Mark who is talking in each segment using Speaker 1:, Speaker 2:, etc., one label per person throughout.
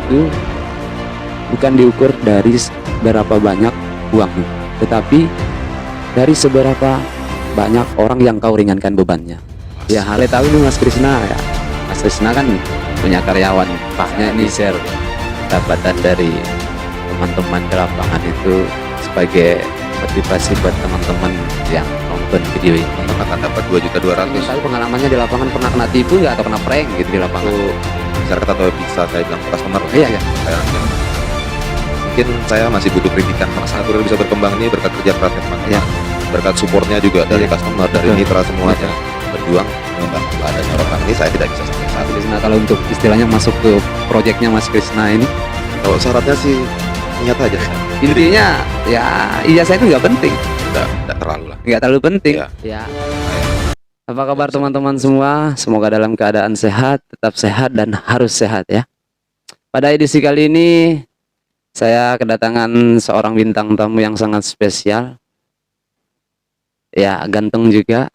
Speaker 1: itu bukan diukur dari berapa banyak uangmu, tetapi dari seberapa banyak orang yang kau ringankan bebannya. Ya, hal tahu nih Mas Krisna ya. Mas Krisna kan punya karyawan, paknya ini share pendapatan dari teman-teman di lapangan itu sebagai motivasi buat teman-teman yang nonton video ini.
Speaker 2: Akan dapat 2.200.000.
Speaker 1: Tahu pengalamannya di lapangan pernah kena tipu nggak atau kena prank gitu di lapangan?
Speaker 2: Itu masyarakat atau bisa saya bilang customer.
Speaker 1: Iya.
Speaker 2: Mungkin saya masih butuh kritikan karena sangat bisa berkembang ini berkat kerja kerasnya teman-teman.
Speaker 1: Iya.
Speaker 2: Berkat supportnya juga dari customer, dari mitra semuanya berjuang membantu adanya orang ini saya tidak bisa sampai saat ini.
Speaker 1: Nah, kalau untuk istilahnya masuk ke proyeknya Mas Krisna ini,
Speaker 2: Kalau syaratnya sih niat aja.
Speaker 1: intinya ya ijazah itu nggak penting,
Speaker 2: Tidak terlalu lah.
Speaker 1: nggak terlalu penting.
Speaker 2: Iya.
Speaker 1: Ya. Apa kabar teman-teman semua? Semoga dalam keadaan sehat, tetap sehat dan harus sehat ya. Pada edisi kali ini saya kedatangan seorang bintang tamu yang sangat spesial. Ya, ganteng juga.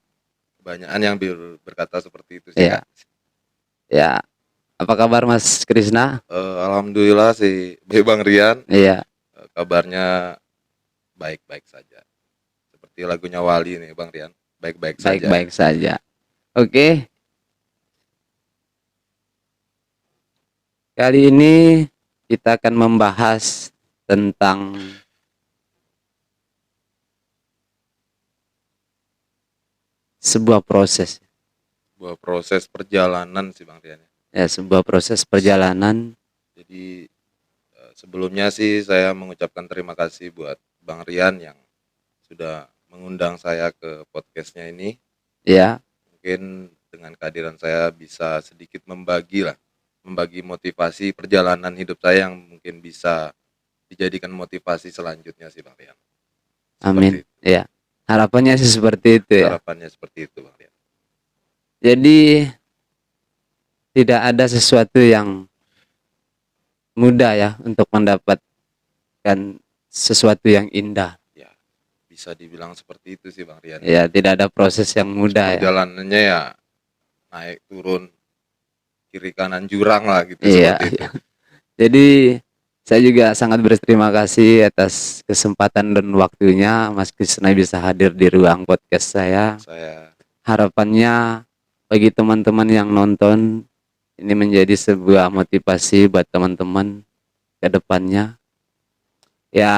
Speaker 2: Kebanyakan yang berkata seperti itu sih.
Speaker 1: Ya. Ya. Apa kabar Mas Krisna?
Speaker 2: Alhamdulillah sih, Bang Rian.
Speaker 1: Iya.
Speaker 2: Kabarnya baik-baik saja. Seperti lagunya Wali nih, Bang Rian. Baik-baik saja.
Speaker 1: Baik-baik saja. Oke. Kali ini kita akan membahas tentang sebuah proses.
Speaker 2: Sebuah proses perjalanan sih Bang Rian.
Speaker 1: Ya, sebuah proses perjalanan.
Speaker 2: Jadi sebelumnya sih saya mengucapkan terima kasih buat Bang Rian yang sudah mengundang saya ke podcastnya ini.
Speaker 1: Ya.
Speaker 2: Mungkin dengan kehadiran saya bisa sedikit membagi motivasi perjalanan hidup saya yang mungkin bisa dijadikan motivasi selanjutnya sih Bang Rian.
Speaker 1: Amin. Ya. Harapannya sih seperti itu ya.
Speaker 2: Harapannya seperti itu Bang Rian.
Speaker 1: Jadi tidak ada sesuatu yang mudah ya untuk mendapatkan sesuatu yang indah.
Speaker 2: Ya, bisa dibilang seperti itu sih Bang Rian.
Speaker 1: Ya, tidak ada proses yang mudah ya.
Speaker 2: Perjalanannya ya naik turun kiri kanan jurang lah gitu.
Speaker 1: Iya,
Speaker 2: seperti itu.
Speaker 1: iya. Jadi saya juga sangat berterima kasih atas kesempatan dan waktunya Mas Krisna bisa hadir di ruang podcast saya. Harapannya bagi teman-teman yang nonton ini menjadi sebuah motivasi buat teman-teman ke depannya. Ya,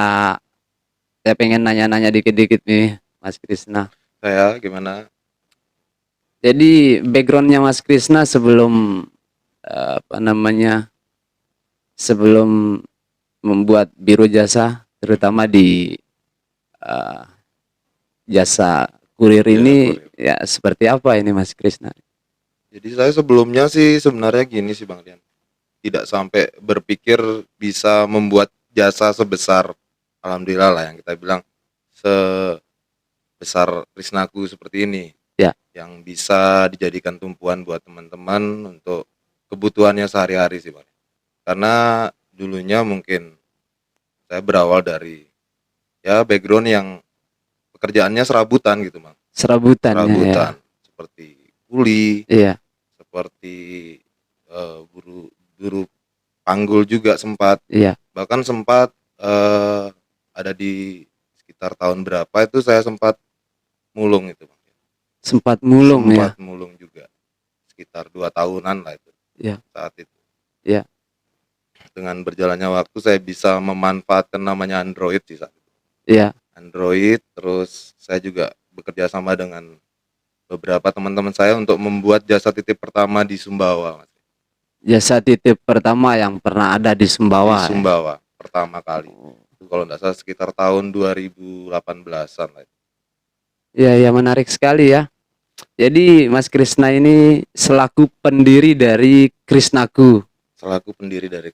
Speaker 1: saya pengen nanya-nanya dikit-dikit nih Mas Krisna.
Speaker 2: Saya gimana?
Speaker 1: Jadi backgroundnya Mas Krisna sebelum sebelum membuat biro jasa, terutama di jasa kurir ini, ya seperti apa ini Mas Krisna?
Speaker 2: Jadi saya sebelumnya sih sebenarnya gini sih Bang Rian, tidak sampai berpikir bisa membuat jasa sebesar, alhamdulillah lah yang kita bilang sebesar Krisnaku seperti ini.
Speaker 1: Ya.
Speaker 2: Yang bisa dijadikan tumpuan buat teman-teman untuk kebutuhannya sehari-hari sih Bang. Karena dulunya mungkin saya berawal dari ya background yang pekerjaannya serabutan gitu Bang.
Speaker 1: Serabutan. Ya.
Speaker 2: Seperti kuli.
Speaker 1: Iya.
Speaker 2: Seperti buru panggul juga sempat.
Speaker 1: Iya.
Speaker 2: Bahkan sempat ada di sekitar tahun berapa itu saya sempat mulung itu Bang.
Speaker 1: Sempat mulung
Speaker 2: juga. Sekitar 2 tahunan lah itu.
Speaker 1: Iya.
Speaker 2: Saat itu.
Speaker 1: Iya.
Speaker 2: Dengan berjalannya waktu saya bisa memanfaatkan namanya Android sih saat itu.
Speaker 1: Iya.
Speaker 2: Android, terus saya juga bekerja sama dengan beberapa teman-teman saya untuk membuat jasa titip pertama di Sumbawa.
Speaker 1: Jasa titip pertama yang pernah ada di Sumbawa.
Speaker 2: Di Sumbawa pertama kali. Itu kalau tidak salah sekitar tahun 2018-an lah.
Speaker 1: Iya, ya menarik sekali ya. Jadi Mas Krisna ini selaku pendiri dari Krisnaku.
Speaker 2: Selaku pendiri dari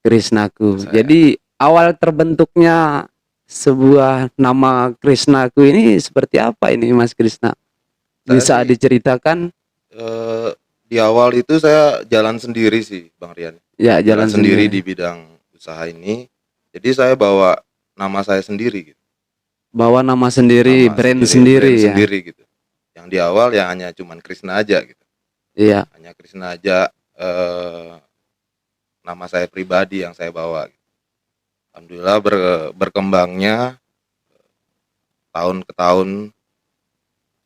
Speaker 1: Krisnaku. Jadi awal terbentuknya sebuah nama Krisnaku ini seperti apa ini Mas Krisna? Bisa diceritakan?
Speaker 2: Di awal itu saya jalan sendiri sih Bang Rian.
Speaker 1: Ya, jalan
Speaker 2: sendiri di bidang usaha ini. Jadi saya bawa nama saya sendiri gitu.
Speaker 1: Bawa nama sendiri, brand sendiri ya.
Speaker 2: Sendiri gitu. Yang di awal ya hanya cuman Krisna aja gitu.
Speaker 1: Iya.
Speaker 2: Hanya Krisna aja. nama saya pribadi yang saya bawa. Alhamdulillah berkembangnya tahun ke tahun,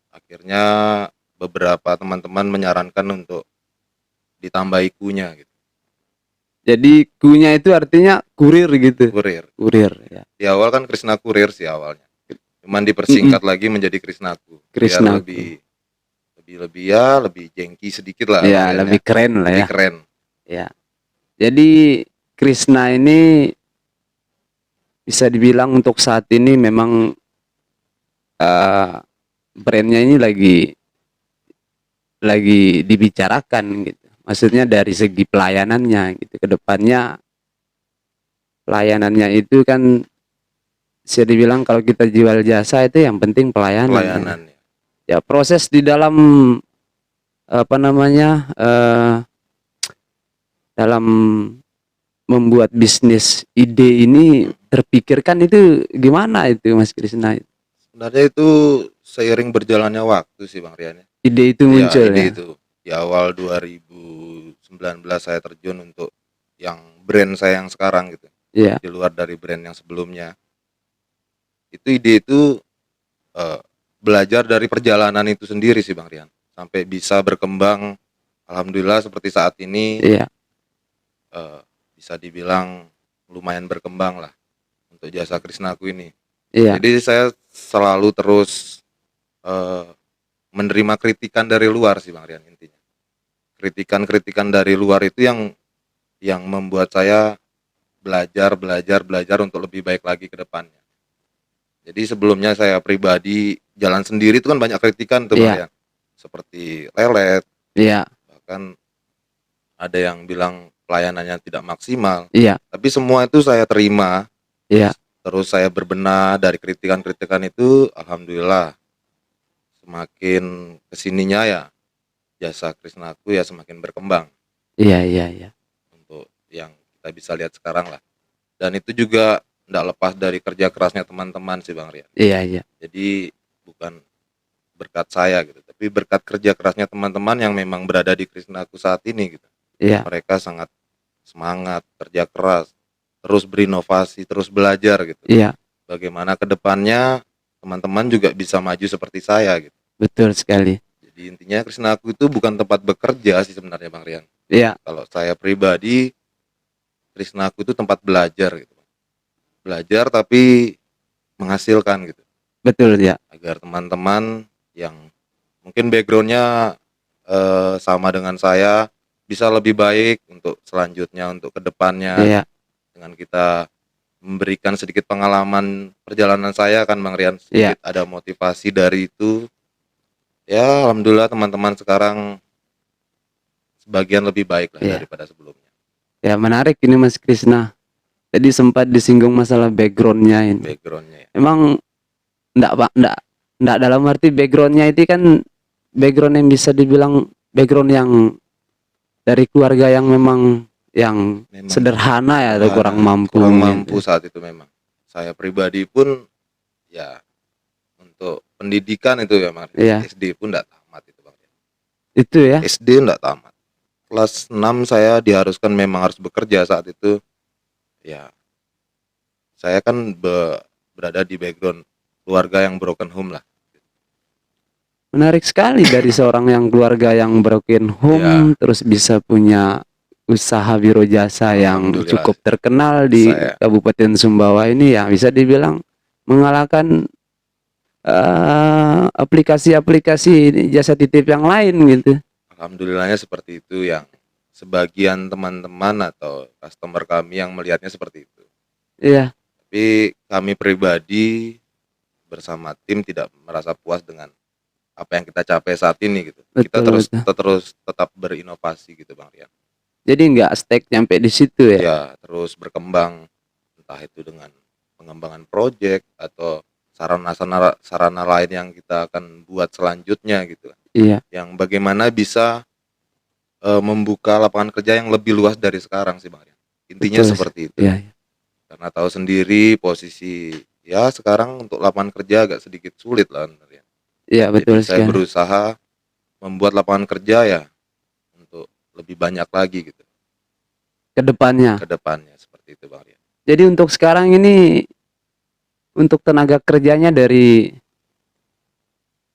Speaker 2: akhirnya beberapa teman-teman menyarankan untuk ditambah ikunya gitu.
Speaker 1: Jadi kunya itu artinya kurir gitu.
Speaker 2: Kurir.
Speaker 1: Kurir ya.
Speaker 2: Di awal kan Krisna Kurir sih awalnya. Cuman
Speaker 1: Mm-mm.
Speaker 2: dipersingkat lagi menjadi Krisnaku. Biar
Speaker 1: Krisnaku.
Speaker 2: lebih ya, lebih jengki sedikit lah.
Speaker 1: Ya,
Speaker 2: kalian
Speaker 1: lebih keren lah
Speaker 2: Lebih
Speaker 1: ya.
Speaker 2: keren.
Speaker 1: Ya. Jadi Krishna ini bisa dibilang untuk saat ini memang brandnya ini lagi dibicarakan gitu. Maksudnya dari segi pelayanannya gitu. Kedepannya pelayanannya itu kan bisa dibilang kalau kita jual jasa itu yang penting pelayanan.
Speaker 2: Pelayanan ya.
Speaker 1: Ya proses di dalam apa namanya dalam membuat bisnis ide ini terpikirkan itu gimana itu Mas Krisna?
Speaker 2: Sebenarnya itu seiring berjalannya waktu sih Bang Rian.
Speaker 1: Ide itu muncul
Speaker 2: Ide
Speaker 1: ya.
Speaker 2: itu di awal 2019 saya terjun untuk yang brand saya yang sekarang gitu.
Speaker 1: Iya.
Speaker 2: Di luar dari brand yang sebelumnya. Itu ide itu belajar dari perjalanan itu sendiri sih Bang Rian. Sampai bisa berkembang, alhamdulillah seperti saat ini.
Speaker 1: Iya.
Speaker 2: Bisa dibilang lumayan berkembang lah untuk jasa Krisnaku ini.
Speaker 1: Iya.
Speaker 2: Jadi saya selalu terus menerima kritikan dari luar sih Bang Rian intinya. Kritikan-kritikan dari luar itu yang membuat saya belajar untuk lebih baik lagi ke depannya. Jadi sebelumnya saya pribadi jalan sendiri itu kan banyak kritikan tuh Bang Rian. Seperti lelet.
Speaker 1: Iya.
Speaker 2: Bahkan ada yang bilang pelayanannya tidak maksimal.
Speaker 1: Iya.
Speaker 2: Tapi semua itu saya terima.
Speaker 1: Iya.
Speaker 2: Terus saya berbenah dari kritikan-kritikan itu, alhamdulillah semakin kesininya ya jasa Krisnaku ya semakin berkembang.
Speaker 1: Iya.
Speaker 2: Untuk yang kita bisa lihat sekarang lah. Dan itu juga tidak lepas dari kerja kerasnya teman-teman sih Bang Rian.
Speaker 1: Iya.
Speaker 2: Jadi bukan berkat saya gitu, tapi berkat kerja kerasnya teman-teman yang memang berada di Krisnaku saat ini gitu.
Speaker 1: Iya.
Speaker 2: Mereka sangat semangat, kerja keras, terus berinovasi, terus belajar gitu.
Speaker 1: Iya.
Speaker 2: Bagaimana ke depannya teman-teman juga bisa maju seperti saya gitu.
Speaker 1: Betul sekali.
Speaker 2: Jadi intinya Krisnaku itu bukan tempat bekerja sih sebenarnya Bang Rian.
Speaker 1: Iya.
Speaker 2: Kalau saya pribadi, Krisnaku itu tempat belajar gitu. Belajar tapi menghasilkan gitu.
Speaker 1: Betul ya.
Speaker 2: Agar teman-teman yang mungkin backgroundnya sama dengan saya bisa lebih baik untuk selanjutnya, untuk kedepannya.
Speaker 1: Iya.
Speaker 2: Dengan kita memberikan sedikit pengalaman perjalanan saya kan Bang Rian, sedikit ada motivasi dari itu. Ya alhamdulillah teman-teman sekarang sebagian lebih baik lah daripada sebelumnya.
Speaker 1: Ya menarik ini Mas Krisna. Tadi sempat disinggung masalah backgroundnya ini.
Speaker 2: Backgroundnya ya.
Speaker 1: Emang enggak dalam arti backgroundnya itu kan background yang bisa dibilang background yang dari keluarga yang memang sederhana ya atau kurang mampu.
Speaker 2: Kurang mampu saat itu memang. Saya pribadi pun ya untuk pendidikan itu ya Mas.
Speaker 1: Iya.
Speaker 2: SD pun enggak tamat itu Bang.
Speaker 1: Itu ya.
Speaker 2: SD enggak tamat. Kelas 6 saya diharuskan memang harus bekerja saat itu. Ya. Saya kan berada di background keluarga yang broken home lah.
Speaker 1: Menarik sekali dari seorang yang keluarga yang broken home terus bisa punya usaha biro jasa yang cukup terkenal di Kabupaten Sumbawa ini ya bisa dibilang mengalahkan aplikasi-aplikasi jasa titip yang lain gitu.
Speaker 2: Alhamdulillahnya seperti itu, yang sebagian teman-teman atau customer kami yang melihatnya seperti itu.
Speaker 1: Iya.
Speaker 2: Tapi kami pribadi bersama tim tidak merasa puas dengan apa yang kita capai saat ini gitu.
Speaker 1: Betul,
Speaker 2: kita terus tetap berinovasi gitu Bang Rian.
Speaker 1: Jadi nggak stuck nyampe di situ ya?
Speaker 2: Ya, terus berkembang entah itu dengan pengembangan proyek atau sarana lain yang kita akan buat selanjutnya gitu.
Speaker 1: Iya.
Speaker 2: Yang bagaimana bisa membuka lapangan kerja yang lebih luas dari sekarang sih Bang Rian. Intinya betul, seperti itu.
Speaker 1: Iya.
Speaker 2: Karena tahu sendiri posisi ya sekarang untuk lapangan kerja agak sedikit sulit lah Bang Rian.
Speaker 1: Iya betul.
Speaker 2: Jadi saya berusaha membuat lapangan kerja ya untuk lebih banyak lagi gitu.
Speaker 1: ke depannya.
Speaker 2: ke depannya seperti itu Bang Rian.
Speaker 1: Jadi untuk sekarang ini, untuk tenaga kerjanya dari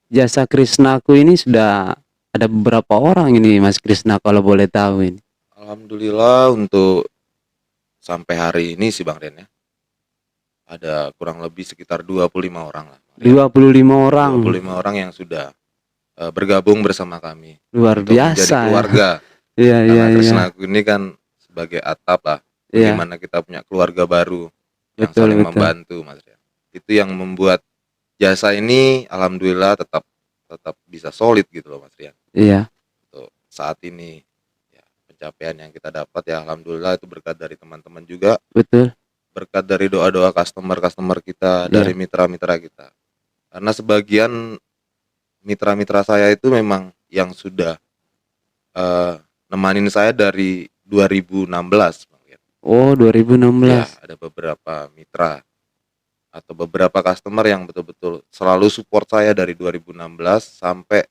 Speaker 1: Jasa Krisnaku ini sudah ada beberapa orang ini Mas Krisna kalau boleh tahu ini?
Speaker 2: Alhamdulillah untuk sampai hari ini sih Bang Rian ya, ada kurang lebih sekitar 25 orang lah Bang Rian.
Speaker 1: 25 orang.
Speaker 2: 25 orang yang sudah bergabung bersama kami
Speaker 1: Luar
Speaker 2: untuk menjadi
Speaker 1: biasa ya.
Speaker 2: keluarga.
Speaker 1: Iya, iya,
Speaker 2: Karena
Speaker 1: iya.
Speaker 2: Krisnaku ini kan sebagai atap lah,
Speaker 1: Iya,
Speaker 2: bagaimana kita punya keluarga baru yang
Speaker 1: betul,
Speaker 2: saling
Speaker 1: betul.
Speaker 2: membantu Mas Rian. Itu yang membuat jasa ini alhamdulillah tetap bisa solid gitu loh Mas Rian.
Speaker 1: Iya,
Speaker 2: Untuk saat ini ya, pencapaian yang kita dapat ya alhamdulillah itu berkat dari teman-teman juga,
Speaker 1: betul.
Speaker 2: berkat dari doa-doa customer kita,
Speaker 1: Iya.
Speaker 2: dari mitra-mitra kita. Karena sebagian mitra-mitra saya itu memang yang sudah nemanin saya dari 2016 Bang Rian.
Speaker 1: Oh, 2016.
Speaker 2: Ya, ada beberapa mitra atau beberapa customer yang betul-betul selalu support saya dari 2016 sampai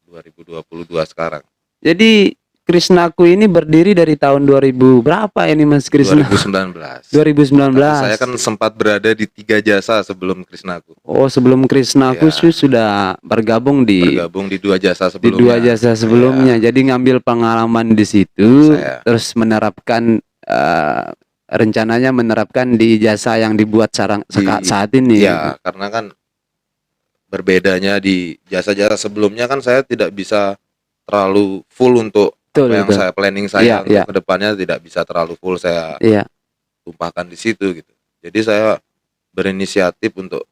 Speaker 2: 2022 sekarang.
Speaker 1: Jadi Krisnaku ini berdiri dari tahun 2000 berapa ini Mas Krisna?
Speaker 2: 2019.
Speaker 1: 2019.
Speaker 2: Karena saya kan sempat berada di 3 jasa sebelum Krisnaku.
Speaker 1: Oh, sebelum Krisnaku
Speaker 2: Ya.
Speaker 1: sudah bergabung di
Speaker 2: Bergabung di 2 jasa
Speaker 1: di
Speaker 2: sebelumnya.
Speaker 1: 2 jasa sebelumnya.
Speaker 2: Ya,
Speaker 1: Jadi ngambil pengalaman di situ,
Speaker 2: Saya.
Speaker 1: terus menerapkan rencananya menerapkan di jasa yang dibuat saat ini.
Speaker 2: ya, karena kan berbedanya di jasa-jasa sebelumnya kan saya tidak bisa terlalu full untuk
Speaker 1: Betul,
Speaker 2: apa yang
Speaker 1: betul.
Speaker 2: saya planning
Speaker 1: Iya,
Speaker 2: saya untuk
Speaker 1: iya.
Speaker 2: kedepannya tidak bisa terlalu full saya
Speaker 1: Iya,
Speaker 2: tumpahkan di situ gitu. Jadi saya berinisiatif untuk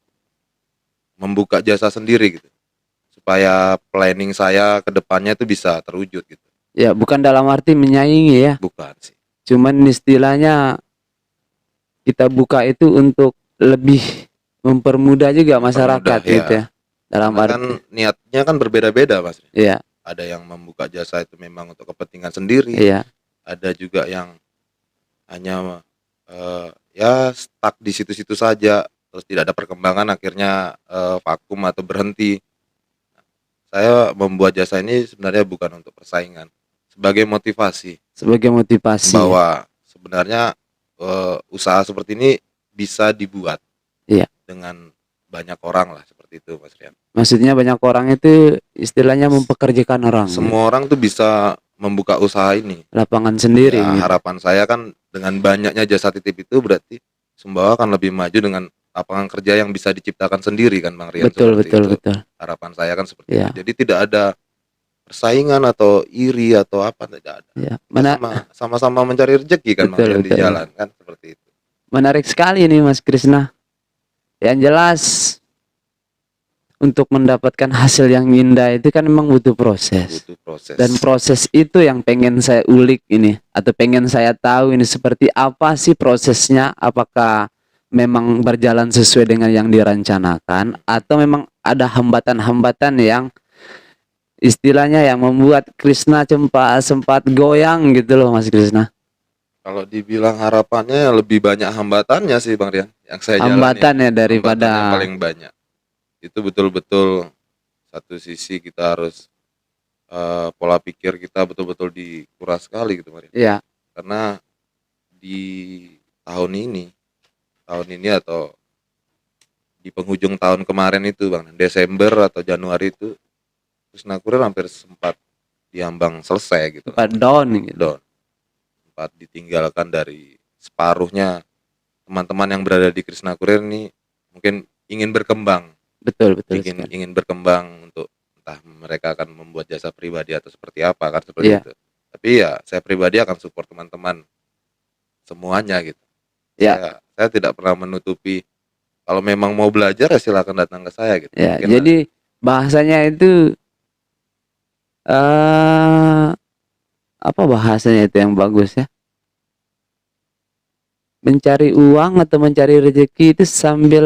Speaker 2: membuka jasa sendiri gitu, supaya planning saya kedepannya itu bisa terwujud gitu.
Speaker 1: ya bukan dalam arti menyaingi ya,
Speaker 2: Bukan sih.
Speaker 1: cuman istilahnya kita buka itu untuk lebih mempermudah juga masyarakat
Speaker 2: Mempermudah,
Speaker 1: gitu
Speaker 2: ya.
Speaker 1: ya. Dalam
Speaker 2: Karena kan
Speaker 1: arti,
Speaker 2: niatnya kan berbeda-beda Mas.
Speaker 1: iya,
Speaker 2: Ada yang membuka jasa itu memang untuk kepentingan sendiri,
Speaker 1: iya,
Speaker 2: ada juga yang hanya ya stuck di situ-situ saja, terus tidak ada perkembangan akhirnya vakum atau berhenti. Saya membuat jasa ini sebenarnya bukan untuk persaingan, sebagai motivasi
Speaker 1: sebagai motivasi.
Speaker 2: bahwa sebenarnya usaha seperti ini bisa dibuat
Speaker 1: Iya.
Speaker 2: dengan banyak orang lah seperti itu Mas Rian.
Speaker 1: Maksudnya banyak orang itu istilahnya mempekerjakan orang.
Speaker 2: Semua orang tuh bisa membuka usaha ini.
Speaker 1: Lapangan sendiri.
Speaker 2: Ya,
Speaker 1: gitu.
Speaker 2: harapan saya kan dengan banyaknya jasa titip itu berarti Sumbawa akan lebih maju dengan lapangan kerja yang bisa diciptakan sendiri kan Bang Rian.
Speaker 1: Betul,
Speaker 2: seperti
Speaker 1: betul,
Speaker 2: itu.
Speaker 1: betul.
Speaker 2: Harapan saya kan seperti
Speaker 1: Ya.
Speaker 2: itu. Jadi tidak ada persaingan atau iri atau apa, tidak ada.
Speaker 1: Ya.
Speaker 2: Sama-sama mencari rezeki kan Bang
Speaker 1: Betul,
Speaker 2: Rian di
Speaker 1: betul.
Speaker 2: jalan kan seperti itu.
Speaker 1: Menarik sekali nih Mas Krisna. Yang jelas untuk mendapatkan hasil yang indah itu kan memang butuh proses.
Speaker 2: Butuh proses.
Speaker 1: Dan proses itu yang pengen saya ulik ini, atau pengen saya tahu ini seperti apa sih prosesnya, apakah memang berjalan sesuai dengan yang direncanakan atau memang ada hambatan-hambatan yang istilahnya yang membuat Krisna sempat goyang gitu loh Mas Krisna.
Speaker 2: Kalau dibilang harapannya lebih banyak hambatannya sih Bang Rian yang saya jalani.
Speaker 1: Hambatannya daripada
Speaker 2: Hambatannya paling banyak. Itu betul-betul satu sisi kita harus pola pikir kita betul-betul dikuras sekali gitu Bang Rian.
Speaker 1: Iya,
Speaker 2: Karena di tahun ini atau di penghujung tahun kemarin itu Bang, Desember atau Januari itu Krisna Kurir hampir sempat diambang selesai gitu.
Speaker 1: sempat down gitu.
Speaker 2: Down. Sempat ditinggalkan dari separuhnya teman-teman yang berada di Krisna Kurir ini mungkin ingin berkembang,
Speaker 1: Betul, betul sekali.
Speaker 2: ingin berkembang untuk entah mereka akan membuat jasa pribadi atau seperti apa kan seperti
Speaker 1: Iya.
Speaker 2: itu. Tapi ya saya pribadi akan support teman-teman semuanya gitu.
Speaker 1: Ya.
Speaker 2: Saya tidak pernah menutupi kalau memang mau belajar ya silakan datang ke saya gitu.
Speaker 1: Ya,
Speaker 2: Mungkin
Speaker 1: jadi bahasanya itu apa bahasanya itu yang bagus ya? Mencari uang atau mencari rezeki itu sambil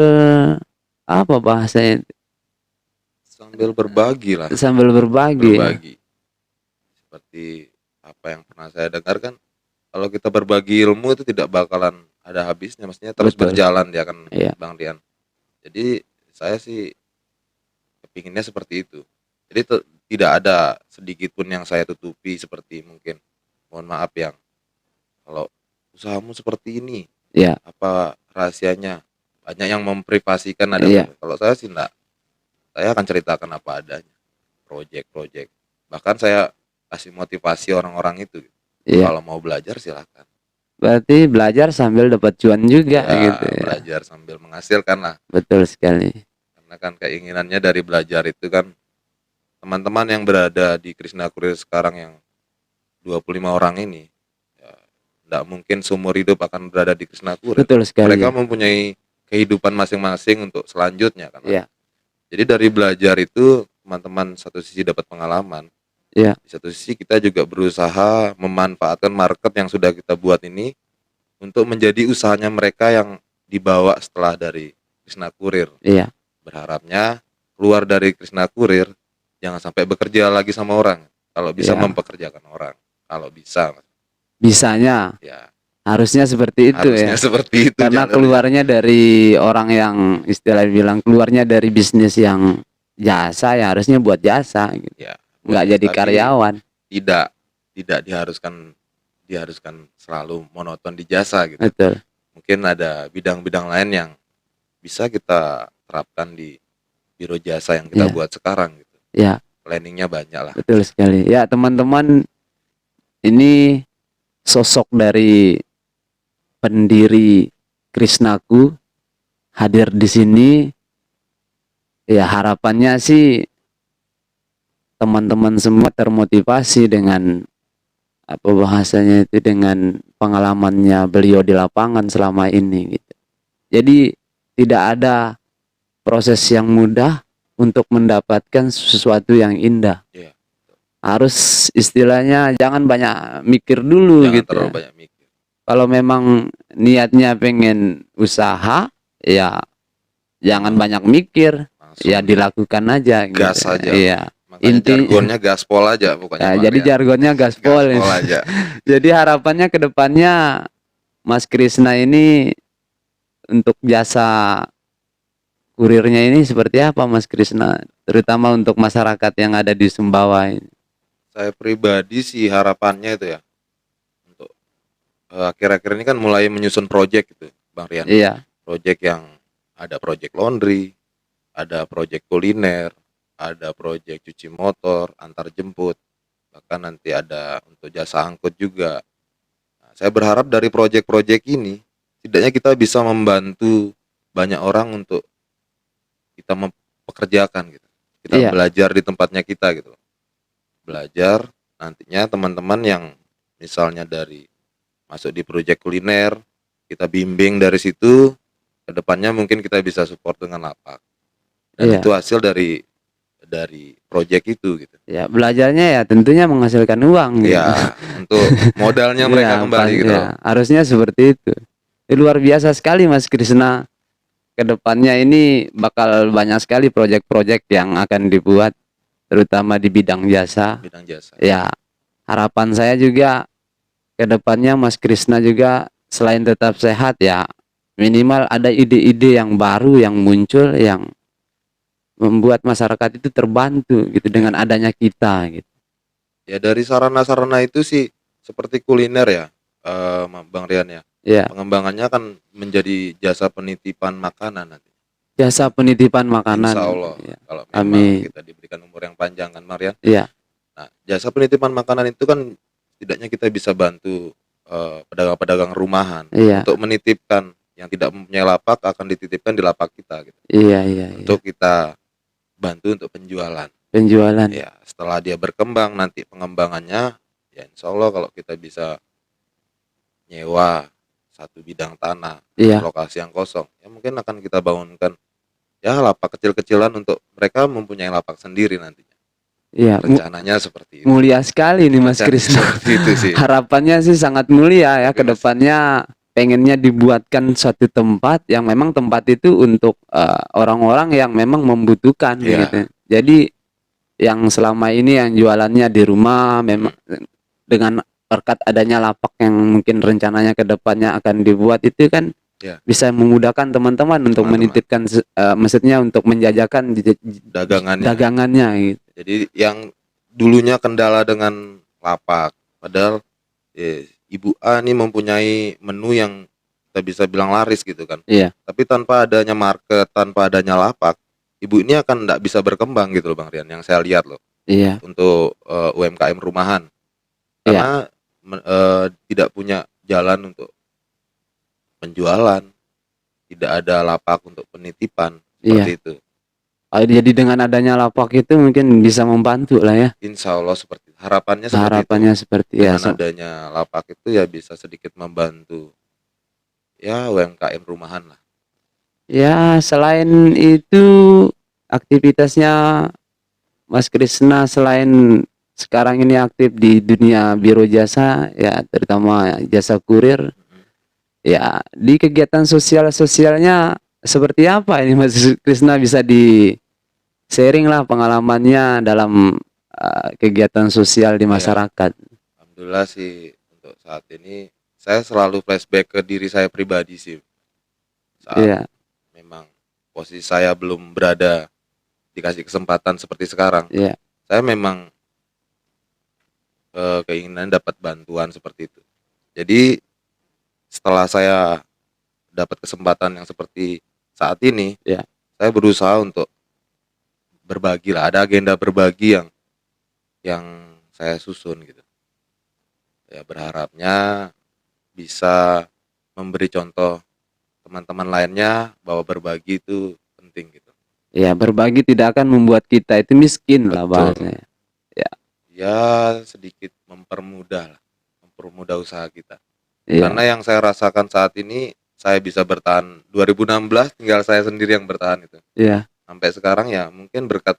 Speaker 1: apa bahasanya?
Speaker 2: sambil berbagi lah,
Speaker 1: Sambil berbagi. Ya?
Speaker 2: berbagi. Seperti apa yang pernah saya dengar kan, kalau kita berbagi ilmu itu tidak bakalan ada habisnya, maksudnya terus
Speaker 1: Betul.
Speaker 2: berjalan dia kan
Speaker 1: Iya.
Speaker 2: Bang Rian. Jadi saya sih kepinginnya seperti itu. Jadi tidak ada sedikit pun yang saya tutupi seperti mungkin mohon maaf yang kalau usahamu seperti ini,
Speaker 1: Iya,
Speaker 2: apa rahasianya? Banyak yang memprivasikan ada.
Speaker 1: iya,
Speaker 2: Kalau saya sih enggak, saya akan ceritakan apa adanya. Project-project. Bahkan saya kasih motivasi orang-orang itu.
Speaker 1: iya.
Speaker 2: Kalau mau belajar silakan.
Speaker 1: Berarti belajar sambil dapat cuan juga
Speaker 2: Ya,
Speaker 1: gitu ya.
Speaker 2: belajar sambil menghasilkan lah.
Speaker 1: Betul sekali.
Speaker 2: Karena kan keinginannya dari belajar itu kan teman-teman yang berada di Krishna Kurir sekarang yang 25 orang ini, ya, enggak mungkin seumur hidup akan berada di Krishna Kurir.
Speaker 1: Betul sekali.
Speaker 2: Mereka mempunyai kehidupan masing-masing untuk selanjutnya kan.
Speaker 1: Iya,
Speaker 2: Jadi dari belajar itu teman-teman satu sisi dapat pengalaman,
Speaker 1: iya,
Speaker 2: di satu sisi kita juga berusaha memanfaatkan market yang sudah kita buat ini untuk menjadi usahanya mereka yang dibawa setelah dari Krishna Kurir.
Speaker 1: iya,
Speaker 2: Berharapnya keluar dari Krishna Kurir jangan sampai bekerja lagi sama orang. Kalau bisa
Speaker 1: iya.
Speaker 2: mempekerjakan orang. Kalau bisa,
Speaker 1: Bisanya
Speaker 2: ya
Speaker 1: harusnya seperti itu
Speaker 2: harusnya
Speaker 1: ya.
Speaker 2: seperti itu.
Speaker 1: Karena
Speaker 2: jangan-
Speaker 1: keluarnya dari orang yang istilah bilang keluarnya dari bisnis yang jasa ya harusnya buat jasa gitu.
Speaker 2: ya,
Speaker 1: Nggak jadi
Speaker 2: tapi
Speaker 1: karyawan.
Speaker 2: tidak diharuskan selalu monoton di jasa gitu.
Speaker 1: Betul.
Speaker 2: Mungkin ada bidang-bidang lain yang bisa kita terapkan di biro jasa yang kita
Speaker 1: Iya.
Speaker 2: buat sekarang gitu.
Speaker 1: Ya,
Speaker 2: Planningnya banyak lah.
Speaker 1: betul sekali. Ya, teman-teman, ini sosok dari pendiri Krishnaku hadir di sini. Ya, harapannya sih teman-teman semua termotivasi dengan apa bahasanya itu dengan pengalamannya beliau di lapangan selama ini gitu. Jadi tidak ada proses yang mudah untuk mendapatkan sesuatu yang indah.
Speaker 2: Iya.
Speaker 1: Harus istilahnya jangan banyak mikir dulu
Speaker 2: Jangan
Speaker 1: gitu.
Speaker 2: terlalu
Speaker 1: Ya.
Speaker 2: banyak mikir.
Speaker 1: Kalau memang niatnya pengen usaha, ya jangan banyak mikir,
Speaker 2: Langsung
Speaker 1: ya dilakukan aja gitu.
Speaker 2: gas aja.
Speaker 1: Iya.
Speaker 2: Makanya
Speaker 1: Inti-
Speaker 2: jargonnya gaspol aja pokoknya.
Speaker 1: Ya,
Speaker 2: Bang
Speaker 1: jadi
Speaker 2: Rian.
Speaker 1: jargonnya gaspol.
Speaker 2: Gaspol aja.
Speaker 1: Jadi harapannya ke depannya Mas Krisna ini untuk jasa kurirnya ini seperti apa Mas Krisna? Terutama untuk masyarakat yang ada di Sumbawa ini.
Speaker 2: Saya pribadi sih harapannya itu ya untuk akhir-akhir ini kan mulai menyusun project gitu, Bang Rian.
Speaker 1: Iya,
Speaker 2: Project yang ada project laundry, ada project kuliner, ada project cuci motor, antar jemput, bahkan nanti ada untuk jasa angkut juga. Nah, saya berharap dari project-project ini setidaknya kita bisa membantu banyak orang untuk kita mempekerjakan gitu. Kita
Speaker 1: Iya.
Speaker 2: belajar di tempatnya kita gitu. Belajar nantinya teman-teman yang misalnya dari masuk di proyek kuliner, kita bimbing dari situ, ke depannya mungkin kita bisa support dengan lapak. Dan
Speaker 1: Iya.
Speaker 2: itu hasil dari proyek itu gitu.
Speaker 1: ya belajarnya ya tentunya menghasilkan uang. Gitu.
Speaker 2: Ya, untuk modalnya mereka
Speaker 1: Ya,
Speaker 2: kembali gitu.
Speaker 1: ya, harusnya seperti itu. Luar biasa sekali Mas Krisna. Kedepannya ini bakal banyak sekali proyek-proyek yang akan dibuat, terutama di bidang jasa.
Speaker 2: Bidang jasa.
Speaker 1: Ya, harapan saya juga kedepannya Mas Krisna juga selain tetap sehat ya, minimal ada ide-ide yang baru yang muncul yang membuat masyarakat itu terbantu gitu dengan adanya kita gitu.
Speaker 2: Ya dari sarana-sarana itu sih seperti kuliner ya, Bang Rian ya.
Speaker 1: Ya,
Speaker 2: Pengembangannya akan menjadi jasa penitipan makanan nanti.
Speaker 1: jasa penitipan makanan.
Speaker 2: Insya Allah.
Speaker 1: Ya.
Speaker 2: Kalau memang
Speaker 1: Amin.
Speaker 2: kita diberikan umur yang panjang kan, Bang Rian.
Speaker 1: Iya.
Speaker 2: Nah, jasa penitipan makanan itu kan setidaknya kita bisa bantu pedagang-pedagang rumahan
Speaker 1: Iya.
Speaker 2: untuk menitipkan yang tidak mempunyai lapak akan dititipkan di lapak kita gitu.
Speaker 1: Iya, iya, iya.
Speaker 2: Untuk kita bantu untuk penjualan.
Speaker 1: Penjualan.
Speaker 2: Ya, setelah dia berkembang nanti pengembangannya ya insya Allah kalau kita bisa nyewa satu bidang tanah,
Speaker 1: Iya.
Speaker 2: lokasi yang kosong, ya mungkin akan kita bangunkan ya lapak kecil-kecilan untuk mereka mempunyai lapak sendiri nantinya.
Speaker 1: Iya,
Speaker 2: Rencananya seperti itu.
Speaker 1: mulia sekali nih Mas
Speaker 2: Rencananya
Speaker 1: Krisna.
Speaker 2: seperti itu sih.
Speaker 1: Harapannya sih sangat mulia ya,
Speaker 2: Oke, Mas.
Speaker 1: kedepannya pengennya dibuatkan suatu tempat yang memang tempat itu untuk orang-orang yang memang membutuhkan
Speaker 2: Iya.
Speaker 1: gitu. Jadi yang selama ini yang jualannya di rumah memang dengan berkat adanya lapak yang mungkin rencananya kedepannya akan dibuat itu kan
Speaker 2: Iya.
Speaker 1: bisa memudahkan teman-teman untuk
Speaker 2: Teman-teman.
Speaker 1: menitipkan maksudnya untuk menjajakan
Speaker 2: Dagangannya.
Speaker 1: dagangannya gitu.
Speaker 2: Jadi yang dulunya kendala dengan lapak, padahal Ibu A nih mempunyai menu yang kita bisa bilang laris gitu kan.
Speaker 1: Iya,
Speaker 2: Tapi tanpa adanya market, tanpa adanya lapak, ibu ini akan nggak bisa berkembang gitu loh Bang Rian, yang saya lihat loh
Speaker 1: iya,
Speaker 2: untuk UMKM rumahan.
Speaker 1: iya,
Speaker 2: Karena tidak punya jalan untuk penjualan, tidak ada lapak untuk penitipan, seperti
Speaker 1: iya.
Speaker 2: itu.
Speaker 1: Jadi dengan adanya lapak itu mungkin bisa membantu lah ya.
Speaker 2: Insya Allah harapannya seperti itu.
Speaker 1: Harapannya seperti ya.
Speaker 2: Dengan adanya lapak itu ya bisa sedikit membantu ya UMKM rumahan lah.
Speaker 1: Ya, selain itu aktivitasnya Mas Krisna selain sekarang ini aktif di dunia biro jasa ya, terutama jasa kurir.
Speaker 2: Mm-mm.
Speaker 1: Ya, di kegiatan sosialnya seperti apa ini Mas Krisna, bisa di sharing lah pengalamannya dalam kegiatan sosial di
Speaker 2: Ya,
Speaker 1: masyarakat.
Speaker 2: alhamdulillah sih untuk saat ini saya selalu flashback ke diri saya pribadi sih. Saat
Speaker 1: Iya,
Speaker 2: memang posisi saya belum berada dikasih kesempatan seperti sekarang,
Speaker 1: iya,
Speaker 2: saya memang keinginan dapat bantuan seperti itu. Jadi setelah saya dapat kesempatan yang seperti saat ini,
Speaker 1: iya.
Speaker 2: saya berusaha untuk berbagi lah. Ada agenda berbagi yang saya susun gitu. Ya berharapnya bisa memberi contoh teman-teman lainnya bahwa berbagi itu penting gitu.
Speaker 1: Ya, berbagi tidak akan membuat kita itu miskin lah
Speaker 2: Betul.
Speaker 1: bahasanya. Ya,
Speaker 2: Ya sedikit mempermudah usaha kita.
Speaker 1: iya,
Speaker 2: Karena yang saya rasakan saat ini saya bisa bertahan 2016 tinggal saya sendiri yang bertahan itu.
Speaker 1: iya.
Speaker 2: Sampai sekarang ya mungkin berkat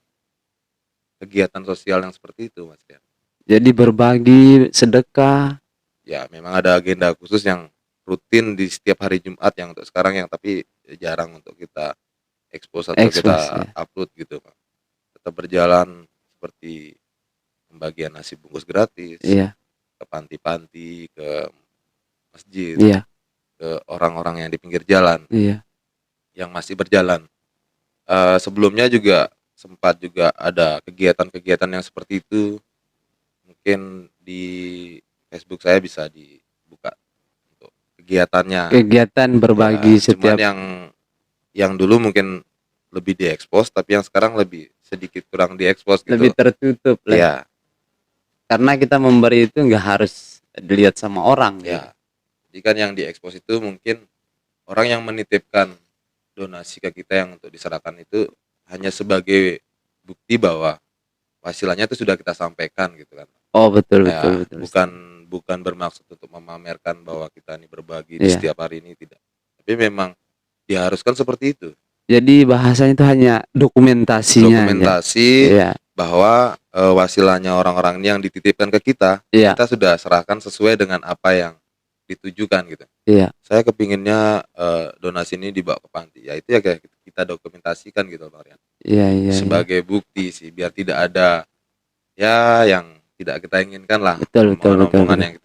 Speaker 2: kegiatan sosial yang seperti itu Mas Rian.
Speaker 1: Jadi berbagi, sedekah,
Speaker 2: Ya memang ada agenda khusus yang rutin di setiap hari Jumat yang untuk sekarang yang tapi jarang untuk kita expose atau
Speaker 1: ekspos
Speaker 2: kita
Speaker 1: ya.
Speaker 2: upload gitu Pak. Tetap berjalan seperti pembagian nasi bungkus gratis
Speaker 1: Iya,
Speaker 2: ke panti-panti, ke masjid,
Speaker 1: iya,
Speaker 2: ke orang-orang yang di pinggir jalan
Speaker 1: iya.
Speaker 2: yang masih berjalan. Sebelumnya juga sempat juga ada kegiatan-kegiatan yang seperti itu. Mungkin di Facebook saya bisa dibuka untuk kegiatannya.
Speaker 1: Kegiatan berbagi
Speaker 2: Ya, cuman
Speaker 1: setiap,
Speaker 2: yang dulu mungkin lebih diekspos, tapi yang sekarang lebih sedikit kurang diekspos
Speaker 1: lebih
Speaker 2: gitu.
Speaker 1: tertutup lah.
Speaker 2: Ya,
Speaker 1: Karena kita memberi itu nggak harus dilihat sama orang gitu.
Speaker 2: ya. Jadi kan yang diekspos itu mungkin orang yang menitipkan donasi ke kita yang untuk diserahkan itu hanya sebagai bukti bahwa hasilnya itu sudah kita sampaikan gitu kan.
Speaker 1: Oh, betul, betul,
Speaker 2: Ya,
Speaker 1: betul.
Speaker 2: bukan bermaksud untuk memamerkan bahwa kita ini berbagi di
Speaker 1: Iya.
Speaker 2: setiap hari ini, tidak. Tapi memang diharuskan seperti itu.
Speaker 1: Jadi bahasanya itu hanya dokumentasinya aja.
Speaker 2: Dokumentasi
Speaker 1: Iya,
Speaker 2: bahwa wasilanya orang-orang ini yang dititipkan ke kita,
Speaker 1: iya,
Speaker 2: kita sudah serahkan sesuai dengan apa yang ditujukan gitu.
Speaker 1: iya,
Speaker 2: Saya kepinginnya donasi ini dibawa ke panti. Ya itu ya kayak kita dokumentasikan gitu Bang Rian.
Speaker 1: iya, iya, iya.
Speaker 2: Sebagai bukti sih biar tidak ada ya yang tidak kita inginkan lah,
Speaker 1: Betul, betul, betul,
Speaker 2: omongan-omongan
Speaker 1: betul.
Speaker 2: yang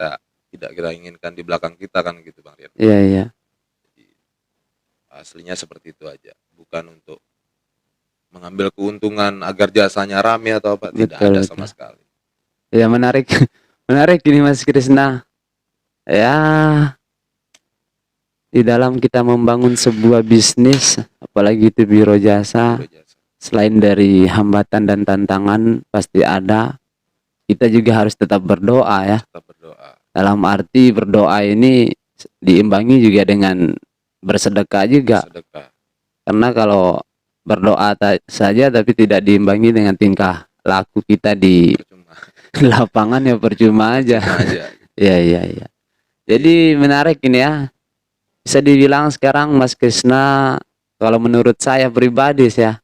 Speaker 2: tidak kita inginkan di belakang kita kan gitu Bang Rian.
Speaker 1: Iya, iya.
Speaker 2: Jadi, aslinya seperti itu aja, bukan untuk mengambil keuntungan agar jasanya rame atau apa, tidak
Speaker 1: Betul,
Speaker 2: ada
Speaker 1: betul.
Speaker 2: sama sekali.
Speaker 1: Ya, menarik, menarik ini Mas Krisna. Ya, di dalam kita membangun sebuah bisnis, apalagi itu biro jasa,
Speaker 2: Biro jasa.
Speaker 1: selain dari hambatan dan tantangan pasti ada, kita juga harus tetap berdoa ya.
Speaker 2: Tetap berdoa.
Speaker 1: Dalam arti berdoa ini diimbangi juga dengan bersedekah juga.
Speaker 2: Sedekah.
Speaker 1: Karena kalau berdoa saja tapi tidak diimbangi dengan tingkah laku kita di
Speaker 2: Percuma.
Speaker 1: lapangan ya percuma aja.
Speaker 2: Percuma aja.
Speaker 1: Iya, iya, iya. Jadi menarik ini ya. Bisa dibilang sekarang Mas Krisna, kalau menurut saya pribadi ya,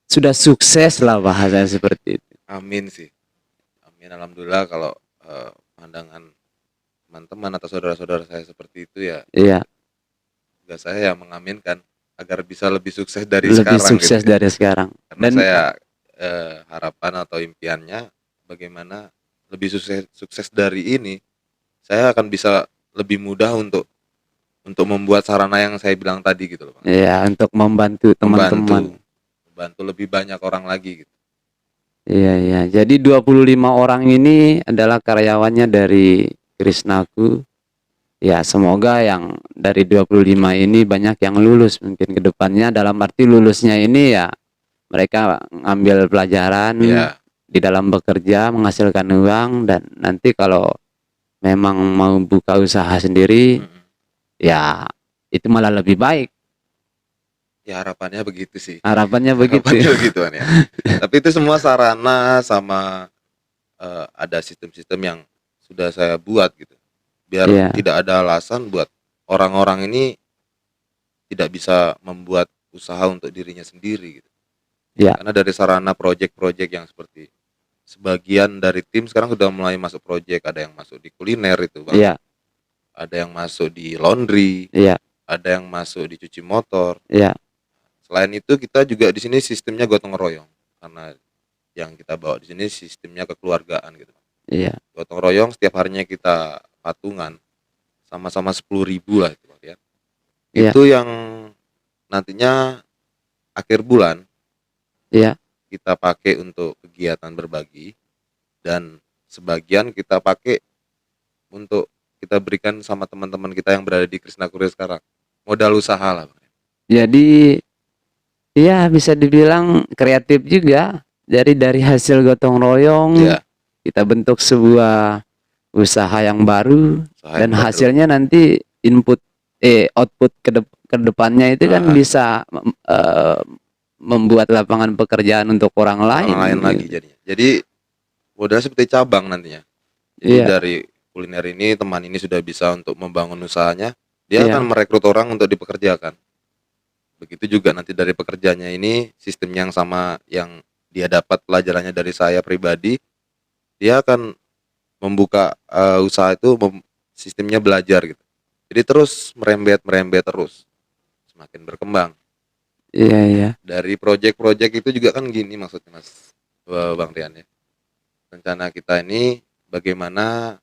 Speaker 1: sudah sukses lah bahasanya seperti itu.
Speaker 2: Amin sih. Amin, alhamdulillah kalau pandangan teman-teman atau saudara-saudara saya seperti itu ya,
Speaker 1: Iya,
Speaker 2: juga saya yang mengaminkan agar bisa lebih sukses dari
Speaker 1: lebih
Speaker 2: sekarang
Speaker 1: sukses
Speaker 2: gitu.
Speaker 1: dari sekarang.
Speaker 2: Karena
Speaker 1: Dan
Speaker 2: saya harapan atau impiannya bagaimana lebih sukses dari ini, saya akan bisa lebih mudah untuk membuat sarana yang saya bilang tadi gitu loh Bang.
Speaker 1: ya, untuk membantu teman-teman.
Speaker 2: Membantu lebih banyak orang lagi gitu.
Speaker 1: Iya, iya. Jadi 25 orang ini adalah karyawannya dari Krisnaku. Ya semoga yang dari 25 ini banyak yang lulus mungkin ke depannya, dalam arti lulusnya ini ya mereka ngambil pelajaran
Speaker 2: Ya.
Speaker 1: di dalam bekerja menghasilkan uang, dan nanti kalau memang mau buka usaha sendiri
Speaker 2: Mm-mm.
Speaker 1: ya itu malah lebih baik,
Speaker 2: Ya harapannya begitu sih.
Speaker 1: harapannya begitu.
Speaker 2: Harapannya begituan ya. Tapi itu semua sarana sama ada sistem-sistem yang sudah saya buat gitu. Biar
Speaker 1: Iya,
Speaker 2: tidak ada alasan buat orang-orang ini tidak bisa membuat usaha untuk dirinya sendiri gitu.
Speaker 1: iya,
Speaker 2: Karena dari sarana proyek-proyek yang seperti sebagian dari tim sekarang sudah mulai masuk proyek, ada yang masuk di kuliner itu Bang.
Speaker 1: iya,
Speaker 2: Ada yang masuk di laundry,
Speaker 1: iya,
Speaker 2: ada yang masuk di cuci motor.
Speaker 1: iya,
Speaker 2: Selain itu kita juga di sini sistemnya gotong royong. Karena yang kita bawa di sini sistemnya kekeluargaan gitu.
Speaker 1: iya,
Speaker 2: Gotong royong setiap harinya kita patungan sama-sama 10.000 lah itu Bang, ya.
Speaker 1: iya,
Speaker 2: Itu yang nantinya akhir bulan
Speaker 1: iya,
Speaker 2: kita pakai untuk kegiatan berbagi, dan sebagian kita pakai untuk kita berikan sama teman-teman kita yang berada di Krishna Kurir sekarang. Modal usaha lah Bang.
Speaker 1: jadi ya bisa dibilang kreatif juga. Jadi dari hasil gotong royong
Speaker 2: Ya,
Speaker 1: kita bentuk sebuah usaha yang baru,
Speaker 2: usaha
Speaker 1: dan
Speaker 2: yang baru.
Speaker 1: hasilnya nanti output ke depannya itu kan
Speaker 2: Ah.
Speaker 1: bisa membuat lapangan pekerjaan untuk orang lain.
Speaker 2: Orang lain lagi jadinya. Jadi modal seperti cabang nantinya. Jadi
Speaker 1: Iya,
Speaker 2: dari kuliner ini teman ini sudah bisa untuk membangun usahanya, dia
Speaker 1: iya,
Speaker 2: akan merekrut orang untuk dipekerjakan. Begitu juga nanti dari pekerjaannya ini sistem yang sama yang dia dapat pelajarannya dari saya pribadi, dia akan membuka usaha itu sistemnya belajar gitu. Jadi terus merembet terus semakin berkembang.
Speaker 1: iya, iya,
Speaker 2: Dari proyek-proyek itu juga kan gini maksudnya Mas Bang Rian ya. Rencana kita ini bagaimana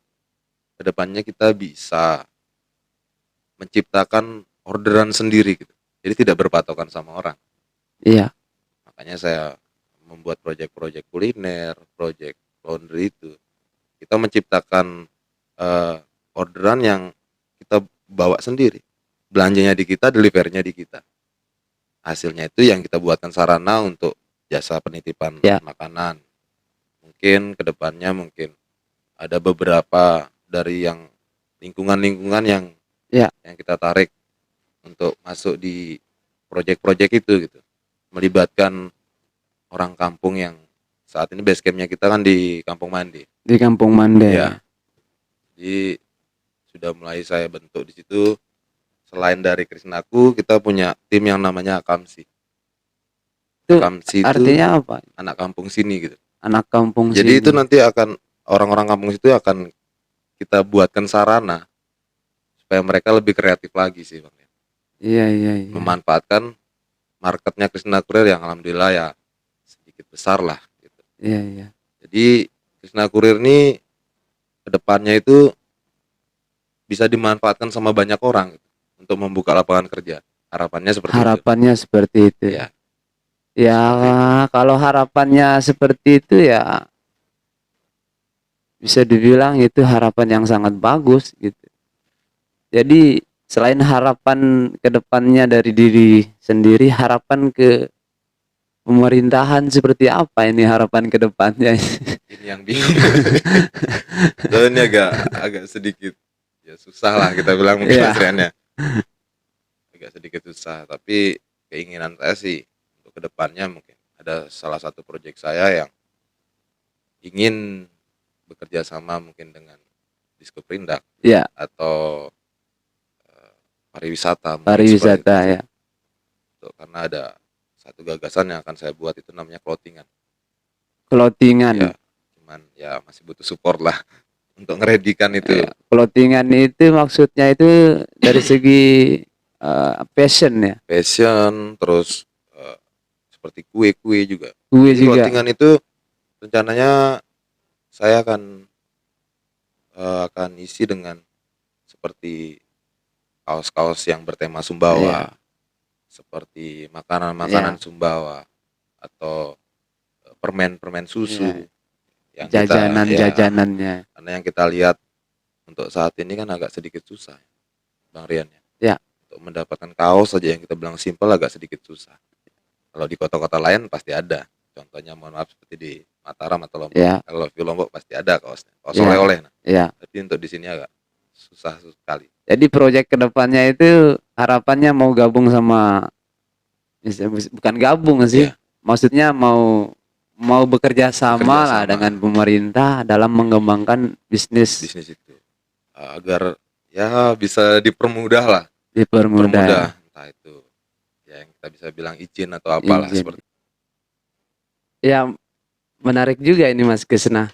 Speaker 2: kedepannya kita bisa menciptakan orderan sendiri gitu. Jadi tidak berpatokan sama orang.
Speaker 1: iya,
Speaker 2: Makanya saya membuat proyek-proyek kuliner, proyek laundry itu. Kita menciptakan orderan yang kita bawa sendiri. Belanjanya di kita, delivernya di kita. Hasilnya itu yang kita buatkan sarana untuk jasa penitipan
Speaker 1: Ya.
Speaker 2: makanan. Mungkin kedepannya mungkin ada beberapa dari yang lingkungan-lingkungan yang
Speaker 1: Ya.
Speaker 2: yang kita tarik untuk masuk di proyek-proyek itu gitu. Melibatkan orang kampung yang saat ini base campnya kita kan di Kampung Mandi.
Speaker 1: di Kampung Mande.
Speaker 2: Iya. Jadi sudah mulai saya bentuk di situ. Selain dari Krisnaku, kita punya tim yang namanya Akamsi.
Speaker 1: Itu
Speaker 2: Akamsi itu
Speaker 1: artinya apa?
Speaker 2: anak kampung sini gitu.
Speaker 1: Anak kampung
Speaker 2: Jadi
Speaker 1: sini.
Speaker 2: itu nanti akan orang-orang kampung situ akan kita buatkan sarana supaya mereka lebih kreatif lagi sih Bang.
Speaker 1: Iya, iya, iya.
Speaker 2: Memanfaatkan marketnya Krishna Kurir yang alhamdulillah ya sedikit besar lah gitu.
Speaker 1: Iya, iya.
Speaker 2: Jadi Krishna Kurir ini kedepannya itu bisa dimanfaatkan sama banyak orang gitu, untuk membuka lapangan kerja. Harapannya seperti
Speaker 1: Harapannya seperti itu.
Speaker 2: Ya.
Speaker 1: Ya, kalau harapannya seperti itu ya bisa dibilang itu harapan yang sangat bagus gitu. Jadi selain harapan ke depannya dari diri sendiri, harapan ke pemerintahan seperti apa ini harapan ke depannya?
Speaker 2: Ini yang bingung. So, ini agak sedikit ya susah lah kita bilang mungkin
Speaker 1: Iya.
Speaker 2: Mas, agak sedikit susah, tapi keinginan saya sih untuk kedepannya mungkin ada salah satu proyek saya yang ingin bekerja sama mungkin dengan Diskoperindak
Speaker 1: Ya,
Speaker 2: atau pariwisata mungkin
Speaker 1: pariwisata
Speaker 2: seperti itu.
Speaker 1: ya.
Speaker 2: Tuh, karena ada satu gagasan yang akan saya buat itu namanya clothingan.
Speaker 1: Clothingan.
Speaker 2: Ya, cuman ya masih butuh support lah untuk ngeredikan itu.
Speaker 1: Ya, clothingan itu maksudnya itu dari segi fashion ya.
Speaker 2: Fashion, terus seperti kue-kue juga.
Speaker 1: Kue
Speaker 2: Jadi
Speaker 1: juga.
Speaker 2: clothingan itu rencananya saya akan isi dengan seperti kaos-kaos yang bertema Sumbawa,
Speaker 1: Iya.
Speaker 2: seperti makanan-makanan
Speaker 1: Iya.
Speaker 2: Sumbawa, atau permen-permen susu
Speaker 1: Iya.
Speaker 2: yang kita,
Speaker 1: Jajanan-jajanannya.
Speaker 2: karena yang kita lihat untuk saat ini kan agak sedikit susah, Bang Rian ya.
Speaker 1: Ya.
Speaker 2: Untuk mendapatkan kaos saja yang kita bilang simpel agak sedikit susah. Kalau di kota-kota lain pasti ada. Contohnya mohon maaf seperti di Mataram atau Lombok.
Speaker 1: Ya.
Speaker 2: Kalau di Lombok pasti ada kaosnya. Kaos
Speaker 1: Ya.
Speaker 2: oleh-oleh. Nah.
Speaker 1: Ya.
Speaker 2: Tapi untuk di sini agak susah sekali.
Speaker 1: Jadi proyek kedepannya itu harapannya mau gabung sama, bukan gabung sih,
Speaker 2: Iya.
Speaker 1: maksudnya mau bekerja sama
Speaker 2: Bekerja
Speaker 1: lah
Speaker 2: sama.
Speaker 1: dengan pemerintah dalam mengembangkan bisnis
Speaker 2: Bisnis itu agar ya bisa dipermudah lah.
Speaker 1: dipermudah.
Speaker 2: Entah itu ya yang kita bisa bilang izin atau apalah
Speaker 1: Izin.
Speaker 2: seperti
Speaker 1: Ya, menarik juga ini Mas Krisna.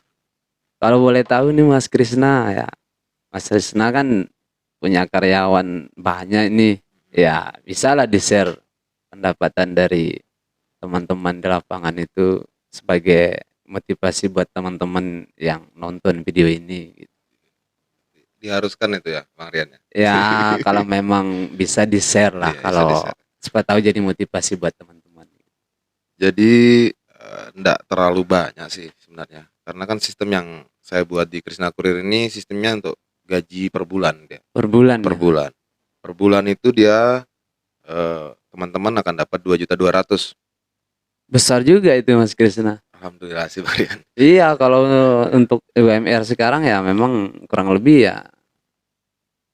Speaker 1: Kalau boleh tahu nih Mas Krisna, ya Mas Krisna kan punya karyawan banyak ini, ya bisa lah di-share pendapatan dari teman-teman di lapangan itu sebagai motivasi buat teman-teman yang nonton video ini.
Speaker 2: diharuskan itu ya Bang Rian ya.
Speaker 1: Ya kalau memang bisa di-share lah,
Speaker 2: Iya, bisa
Speaker 1: kalau
Speaker 2: di-share.
Speaker 1: supaya tahu jadi motivasi buat teman-teman.
Speaker 2: Jadi enggak terlalu banyak sih sebenarnya. Karena kan sistem yang saya buat di Krisna Kurir ini sistemnya untuk gaji per bulan dia.
Speaker 1: Per bulan
Speaker 2: Per
Speaker 1: ya?
Speaker 2: bulan. Per bulan itu dia teman-teman akan dapat 2.200.000.
Speaker 1: Besar juga itu Mas Krisna.
Speaker 2: Alhamdulillah sih Bang Rian.
Speaker 1: Iya, kalau untuk UMR sekarang ya memang kurang lebih ya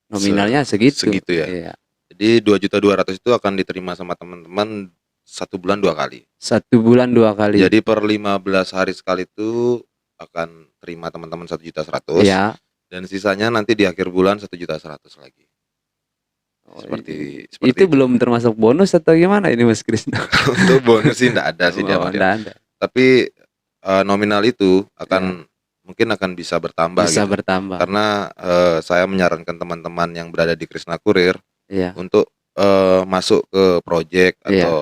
Speaker 1: nominalnya segitu.
Speaker 2: Segitu ya.
Speaker 1: Iya.
Speaker 2: Jadi 2.200.000 itu akan diterima sama teman-teman 1 bulan 2 kali.
Speaker 1: 1 bulan 2 kali.
Speaker 2: Jadi per 15 hari sekali itu akan terima teman-teman 1.100.000.
Speaker 1: Iya.
Speaker 2: Dan sisanya nanti di akhir bulan 1.100.000 lagi. Seperti
Speaker 1: itu belum termasuk bonus atau gimana ini Mas Krisna?
Speaker 2: Untuk bonus sih enggak ada sih dia.
Speaker 1: Oh, enggak ada.
Speaker 2: Tapi nominal itu akan mungkin akan bisa bertambah
Speaker 1: Bisa
Speaker 2: gitu.
Speaker 1: bertambah.
Speaker 2: Karena saya menyarankan teman-teman yang berada di Krisna Kurir
Speaker 1: Iya.
Speaker 2: untuk masuk ke proyek
Speaker 1: Iya.
Speaker 2: atau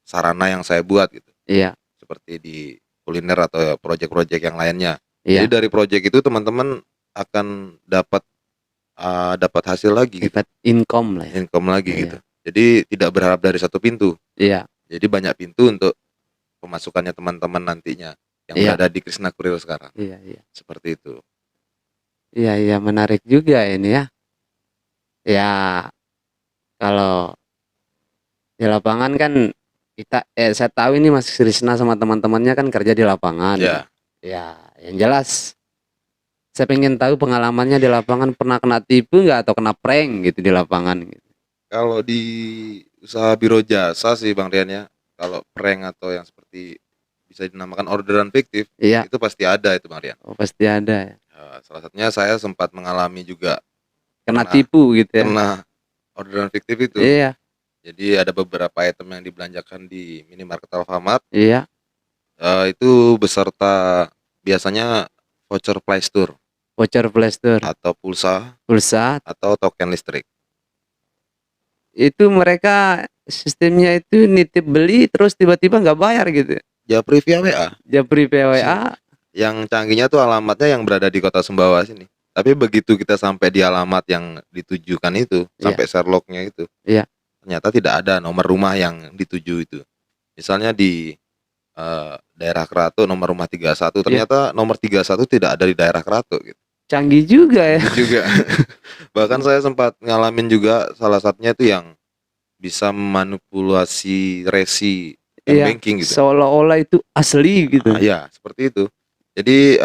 Speaker 2: sarana yang saya buat gitu.
Speaker 1: Iya.
Speaker 2: Seperti di kuliner atau proyek-proyek yang lainnya.
Speaker 1: Iya.
Speaker 2: Jadi dari proyek itu teman-teman akan dapat hasil lagi gitu.
Speaker 1: Dapat income lah ya.
Speaker 2: Income lagi
Speaker 1: Iya.
Speaker 2: gitu. Jadi tidak berharap dari satu pintu.
Speaker 1: Iya.
Speaker 2: Jadi banyak pintu untuk pemasukannya teman-teman nantinya yang
Speaker 1: Iya.
Speaker 2: berada di Krisna Kurir sekarang.
Speaker 1: Iya, iya.
Speaker 2: Seperti itu.
Speaker 1: Iya, iya, menarik juga ini ya. Ya, kalau di lapangan kan kita saya tahu ini Mas Krisna sama teman-temannya kan kerja di lapangan.
Speaker 2: Ya.
Speaker 1: Ya, yang jelas saya pengen tahu pengalamannya di lapangan, pernah kena tipu nggak atau kena prank gitu di lapangan gitu.
Speaker 2: Kalau di usaha biro jasa sih Bang Rian ya, kalau prank atau yang seperti bisa dinamakan orderan fiktif,
Speaker 1: Iya.
Speaker 2: itu pasti ada itu Bang Rian.
Speaker 1: Oh, pasti ada ya.
Speaker 2: Salah satunya saya sempat mengalami juga
Speaker 1: Kena
Speaker 2: Kena-
Speaker 1: tipu gitu ya.
Speaker 2: kena orderan fiktif itu.
Speaker 1: Iya,
Speaker 2: Jadi ada beberapa item yang dibelanjakan di minimarket Alfamart,
Speaker 1: iya.
Speaker 2: itu beserta biasanya voucher Playstore
Speaker 1: Voucher Playstore,
Speaker 2: atau pulsa
Speaker 1: pulsa,
Speaker 2: atau token listrik.
Speaker 1: itu mereka sistemnya itu nitip beli terus tiba-tiba nggak bayar gitu.
Speaker 2: Japri via WA.
Speaker 1: Japri PWA,
Speaker 2: Yang canggihnya tuh alamatnya yang berada di kota Sumbawa sini. Tapi begitu kita sampai di alamat yang ditujukan itu,
Speaker 1: Iya.
Speaker 2: sampai Sherlocknya itu,
Speaker 1: Iya.
Speaker 2: ternyata tidak ada nomor rumah yang dituju itu. Misalnya di daerah Kerato nomor rumah 31, ternyata nomor 31 tidak ada di daerah Kerato gitu.
Speaker 1: canggih juga ya.
Speaker 2: Itu juga. Bahkan saya sempat ngalamin juga salah satunya itu yang bisa memanipulasi resi
Speaker 1: Iya,
Speaker 2: banking gitu.
Speaker 1: seolah-olah itu asli gitu.
Speaker 2: Ya, seperti itu. Jadi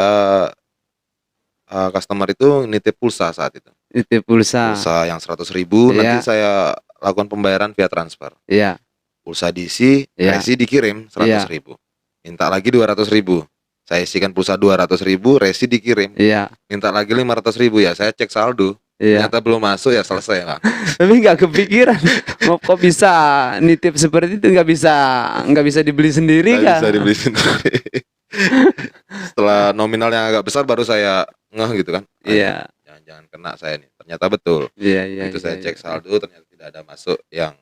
Speaker 2: customer itu nitip pulsa saat itu.
Speaker 1: Nitip pulsa.
Speaker 2: Pulsa yang 100.000,
Speaker 1: Iya.
Speaker 2: nanti saya lakukan pembayaran via transfer.
Speaker 1: Iya,
Speaker 2: Pulsa diisi,
Speaker 1: Iya.
Speaker 2: resi dikirim 100.000. Minta lagi 200.000. Saya isikan pulsa 200.000, resi dikirim.
Speaker 1: iya,
Speaker 2: Minta lagi 500.000 ya, saya cek saldo.
Speaker 1: iya.
Speaker 2: Ternyata belum masuk ya selesai Bang.
Speaker 1: Tapi nggak kepikiran, kok bisa nitip seperti itu, nggak bisa dibeli sendiri
Speaker 2: Nggak
Speaker 1: kan?
Speaker 2: bisa dibeli sendiri. Setelah nominal yang agak besar baru saya ngeh gitu kan.
Speaker 1: Iya,
Speaker 2: Jangan kena saya nih. Ternyata betul.
Speaker 1: iya, iya.
Speaker 2: Itu
Speaker 1: iya,
Speaker 2: saya
Speaker 1: iya.
Speaker 2: cek saldo, ternyata tidak ada masuk yang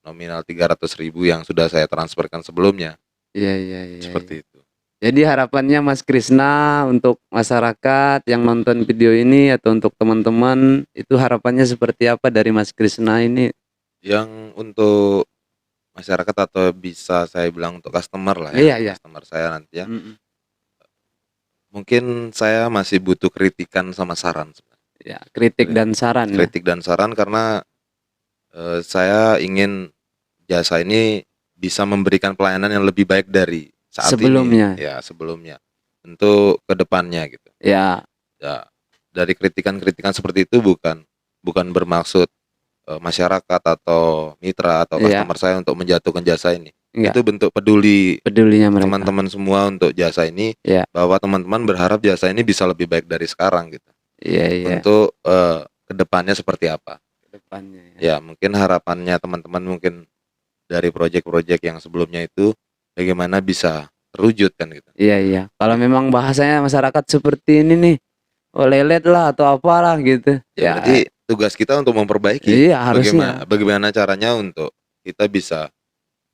Speaker 2: nominal 300.000 yang sudah saya transferkan sebelumnya.
Speaker 1: Iya, iya, iya.
Speaker 2: Seperti itu.
Speaker 1: Jadi harapannya Mas Krisna untuk masyarakat yang nonton video ini atau untuk teman-teman itu harapannya seperti apa dari Mas Krisna ini?
Speaker 2: Yang untuk masyarakat atau bisa saya bilang untuk customer lah
Speaker 1: Iya,
Speaker 2: ya.
Speaker 1: iya.
Speaker 2: Customer saya nanti ya.
Speaker 1: Mm-mm.
Speaker 2: Mungkin saya masih butuh kritikan sama saran sebenarnya.
Speaker 1: Ya, kritik dan saran.
Speaker 2: Kritik dan saran karena saya ingin jasa ini bisa memberikan pelayanan yang lebih baik dari saat
Speaker 1: Sebelumnya.
Speaker 2: ini. Ya, sebelumnya. Untuk kedepannya gitu.
Speaker 1: Ya,
Speaker 2: Ya, dari kritikan-kritikan seperti itu bukan bermaksud masyarakat atau mitra atau
Speaker 1: ya,
Speaker 2: customer saya untuk menjatuhkan jasa ini.
Speaker 1: enggak.
Speaker 2: Itu bentuk peduli
Speaker 1: Pedulinya mereka.
Speaker 2: teman-teman semua untuk jasa ini,
Speaker 1: Ya.
Speaker 2: bahwa teman-teman berharap jasa ini bisa lebih baik dari sekarang gitu.
Speaker 1: Iya, iya.
Speaker 2: Untuk kedepannya seperti apa?
Speaker 1: Kedepannya.
Speaker 2: Ya, mungkin harapannya teman-teman mungkin dari proyek-proyek yang sebelumnya itu bagaimana bisa terwujud kan gitu.
Speaker 1: Iya, iya. Kalau memang bahasanya masyarakat seperti ini nih, lelet lah atau apalah gitu.
Speaker 2: Ya, berarti tugas kita untuk memperbaiki.
Speaker 1: Iya, harusnya.
Speaker 2: Bagaimana caranya untuk kita bisa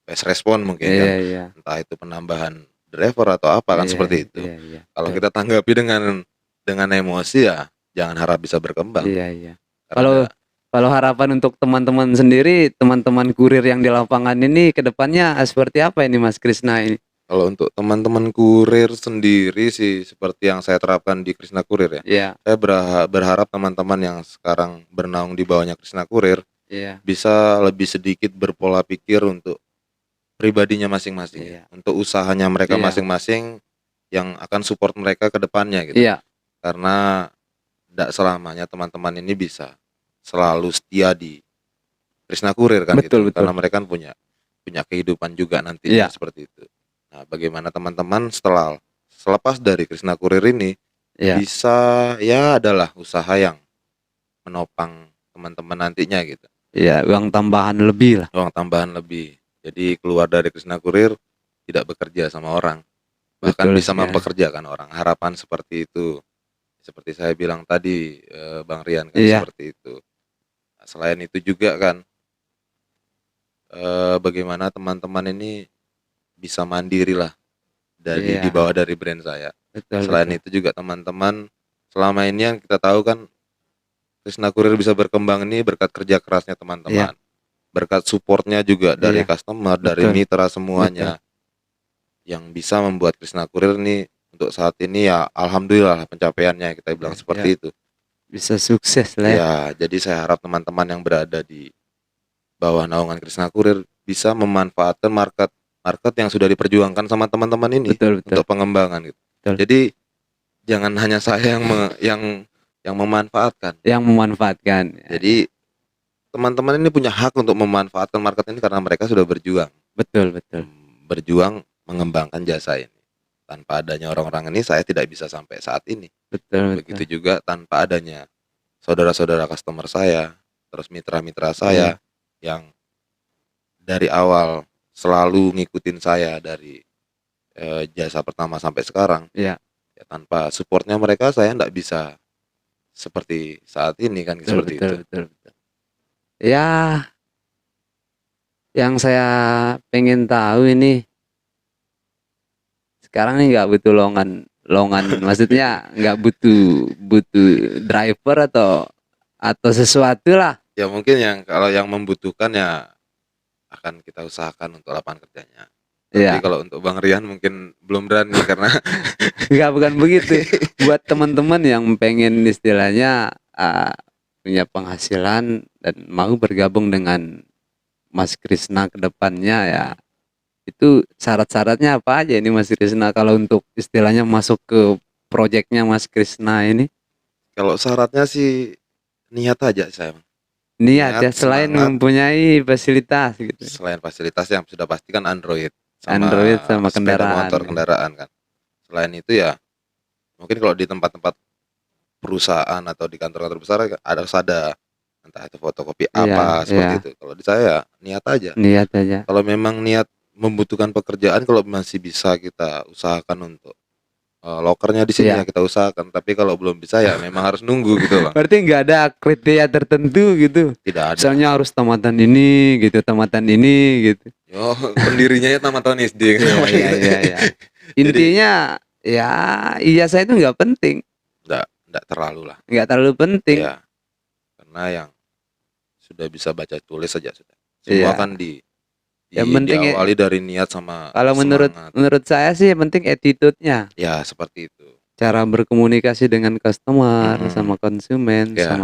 Speaker 2: fast respon mungkin kan.
Speaker 1: Iya, iya.
Speaker 2: Entah itu penambahan driver atau apa kan,
Speaker 1: Iya,
Speaker 2: seperti itu.
Speaker 1: Iya, iya.
Speaker 2: Kalau kita tanggapi dengan emosi ya jangan harap bisa berkembang.
Speaker 1: Iya, iya.
Speaker 2: Karena
Speaker 1: Kalau harapan untuk teman-teman sendiri, teman-teman kurir yang di lapangan ini ke depannya seperti apa ini Mas Krisna ini?
Speaker 2: kalau untuk teman-teman kurir sendiri sih seperti yang saya terapkan di Krisna Kurir ya.
Speaker 1: Iya,
Speaker 2: Saya berharap teman-teman yang sekarang bernaung di bawahnya Krisna Kurir
Speaker 1: iya,
Speaker 2: bisa lebih sedikit berpola pikir untuk pribadinya masing-masing,
Speaker 1: iya.
Speaker 2: untuk usahanya mereka
Speaker 1: Iya.
Speaker 2: masing-masing yang akan support mereka ke depannya gitu.
Speaker 1: Iya,
Speaker 2: Karena tidak selamanya teman-teman ini bisa selalu setia di Krisna Kurir kan
Speaker 1: Betul,
Speaker 2: gitu.
Speaker 1: betul.
Speaker 2: Karena mereka punya kehidupan juga nantinya
Speaker 1: Iya.
Speaker 2: seperti itu. Nah, bagaimana teman-teman selepas dari Krisna Kurir ini
Speaker 1: iya,
Speaker 2: bisa ya adalah usaha yang menopang teman-teman nantinya gitu.
Speaker 1: iya, uang tambahan lebih lah.
Speaker 2: Uang tambahan lebih. Jadi keluar dari Krisna Kurir tidak bekerja sama orang, bahkan
Speaker 1: Betul
Speaker 2: bisa
Speaker 1: sekali.
Speaker 2: mempekerjakan orang. Harapan seperti itu. Seperti saya bilang tadi, Bang Rian kan,
Speaker 1: Iya.
Speaker 2: seperti itu. Nah, selain itu juga kan bagaimana teman-teman ini bisa mandiri lah dari
Speaker 1: Iya.
Speaker 2: di bawah dari brand saya.
Speaker 1: Betul,
Speaker 2: Selain
Speaker 1: betul.
Speaker 2: itu juga teman-teman selama ini yang kita tahu kan Krisna Kurir bisa berkembang ini berkat kerja kerasnya teman-teman. Berkat supportnya juga dari
Speaker 1: Iya.
Speaker 2: customer, dari
Speaker 1: Betul.
Speaker 2: mitra semuanya. Yang bisa membuat Krisna Kurir ini untuk saat ini ya alhamdulillah pencapaiannya, kita bilang seperti itu.
Speaker 1: Bisa sukses lah ya.
Speaker 2: Ya, jadi saya harap teman-teman yang berada di bawah naungan Krisna Kurir bisa memanfaatkan market yang sudah diperjuangkan sama teman-teman ini.
Speaker 1: Betul, betul.
Speaker 2: Untuk pengembangan gitu.
Speaker 1: Betul.
Speaker 2: Jadi jangan hanya saya yang memanfaatkan.
Speaker 1: Yang memanfaatkan.
Speaker 2: Jadi teman-teman ini punya hak untuk memanfaatkan market ini karena mereka sudah berjuang.
Speaker 1: Betul, betul.
Speaker 2: Berjuang mengembangkan jasa ini. Tanpa adanya orang-orang ini saya tidak bisa sampai saat ini.
Speaker 1: Betul,
Speaker 2: Begitu juga tanpa adanya saudara-saudara customer saya, terus mitra-mitra saya yang dari awal selalu ngikutin saya dari jasa pertama sampai sekarang.
Speaker 1: Iya.
Speaker 2: Ya, tanpa supportnya mereka saya tidak bisa seperti saat ini kan,
Speaker 1: Betul,
Speaker 2: seperti
Speaker 1: betul,
Speaker 2: itu.
Speaker 1: betul, betul. Ya, yang saya pengen tahu ini sekarang nih nggak butuh lowongan maksudnya nggak butuh driver atau sesuatu lah.
Speaker 2: Ya mungkin kalau yang membutuhkan ya akan kita usahakan untuk lapangan kerjanya. Tapi
Speaker 1: Iya.
Speaker 2: kalau untuk Bang Rian mungkin belum berani karena
Speaker 1: bukan begitu. Buat teman-teman yang pengen istilahnya punya penghasilan dan mau bergabung dengan Mas Krisna ke depannya ya, itu syarat-syaratnya apa aja ini Mas Krisna kalau untuk istilahnya masuk ke proyeknya Mas Krisna ini?
Speaker 2: kalau syaratnya sih niat aja saya.
Speaker 1: Niat ya, selain
Speaker 2: semangat.
Speaker 1: mempunyai fasilitas gitu.
Speaker 2: Selain fasilitas yang sudah pasti kan Android
Speaker 1: sama
Speaker 2: sepeda
Speaker 1: kendaraan.
Speaker 2: motor, kendaraan kan. Selain itu ya mungkin kalau di tempat-tempat perusahaan atau di kantor-kantor besar harus ada entah itu fotokopi apa seperti itu. Kalau di saya niat aja.
Speaker 1: Niat aja.
Speaker 2: Kalau memang niat membutuhkan pekerjaan, kalau masih bisa kita usahakan untuk lokernya di sini ya kita usahakan. Tapi kalau belum bisa ya memang harus nunggu gitu Bang.
Speaker 1: Berarti nggak ada kriteria tertentu gitu.
Speaker 2: Tidak ada.
Speaker 1: Misalnya harus tamatan ini gitu, tamatan ini gitu.
Speaker 2: Oh, pendirinya ya tamatan SD.
Speaker 1: Iya. Intinya ya ijazah itu nggak penting.
Speaker 2: Nggak terlalu lah.
Speaker 1: Nggak terlalu penting.
Speaker 2: Ya. Karena yang sudah bisa baca tulis saja sudah. Semua kan yang penting diawali dari niat sama
Speaker 1: kalau
Speaker 2: semangat.
Speaker 1: menurut saya sih yang penting attitude-nya.
Speaker 2: Ya seperti itu.
Speaker 1: cara berkomunikasi dengan customer,
Speaker 2: Mm-mm.
Speaker 1: sama konsumen,
Speaker 2: Ya,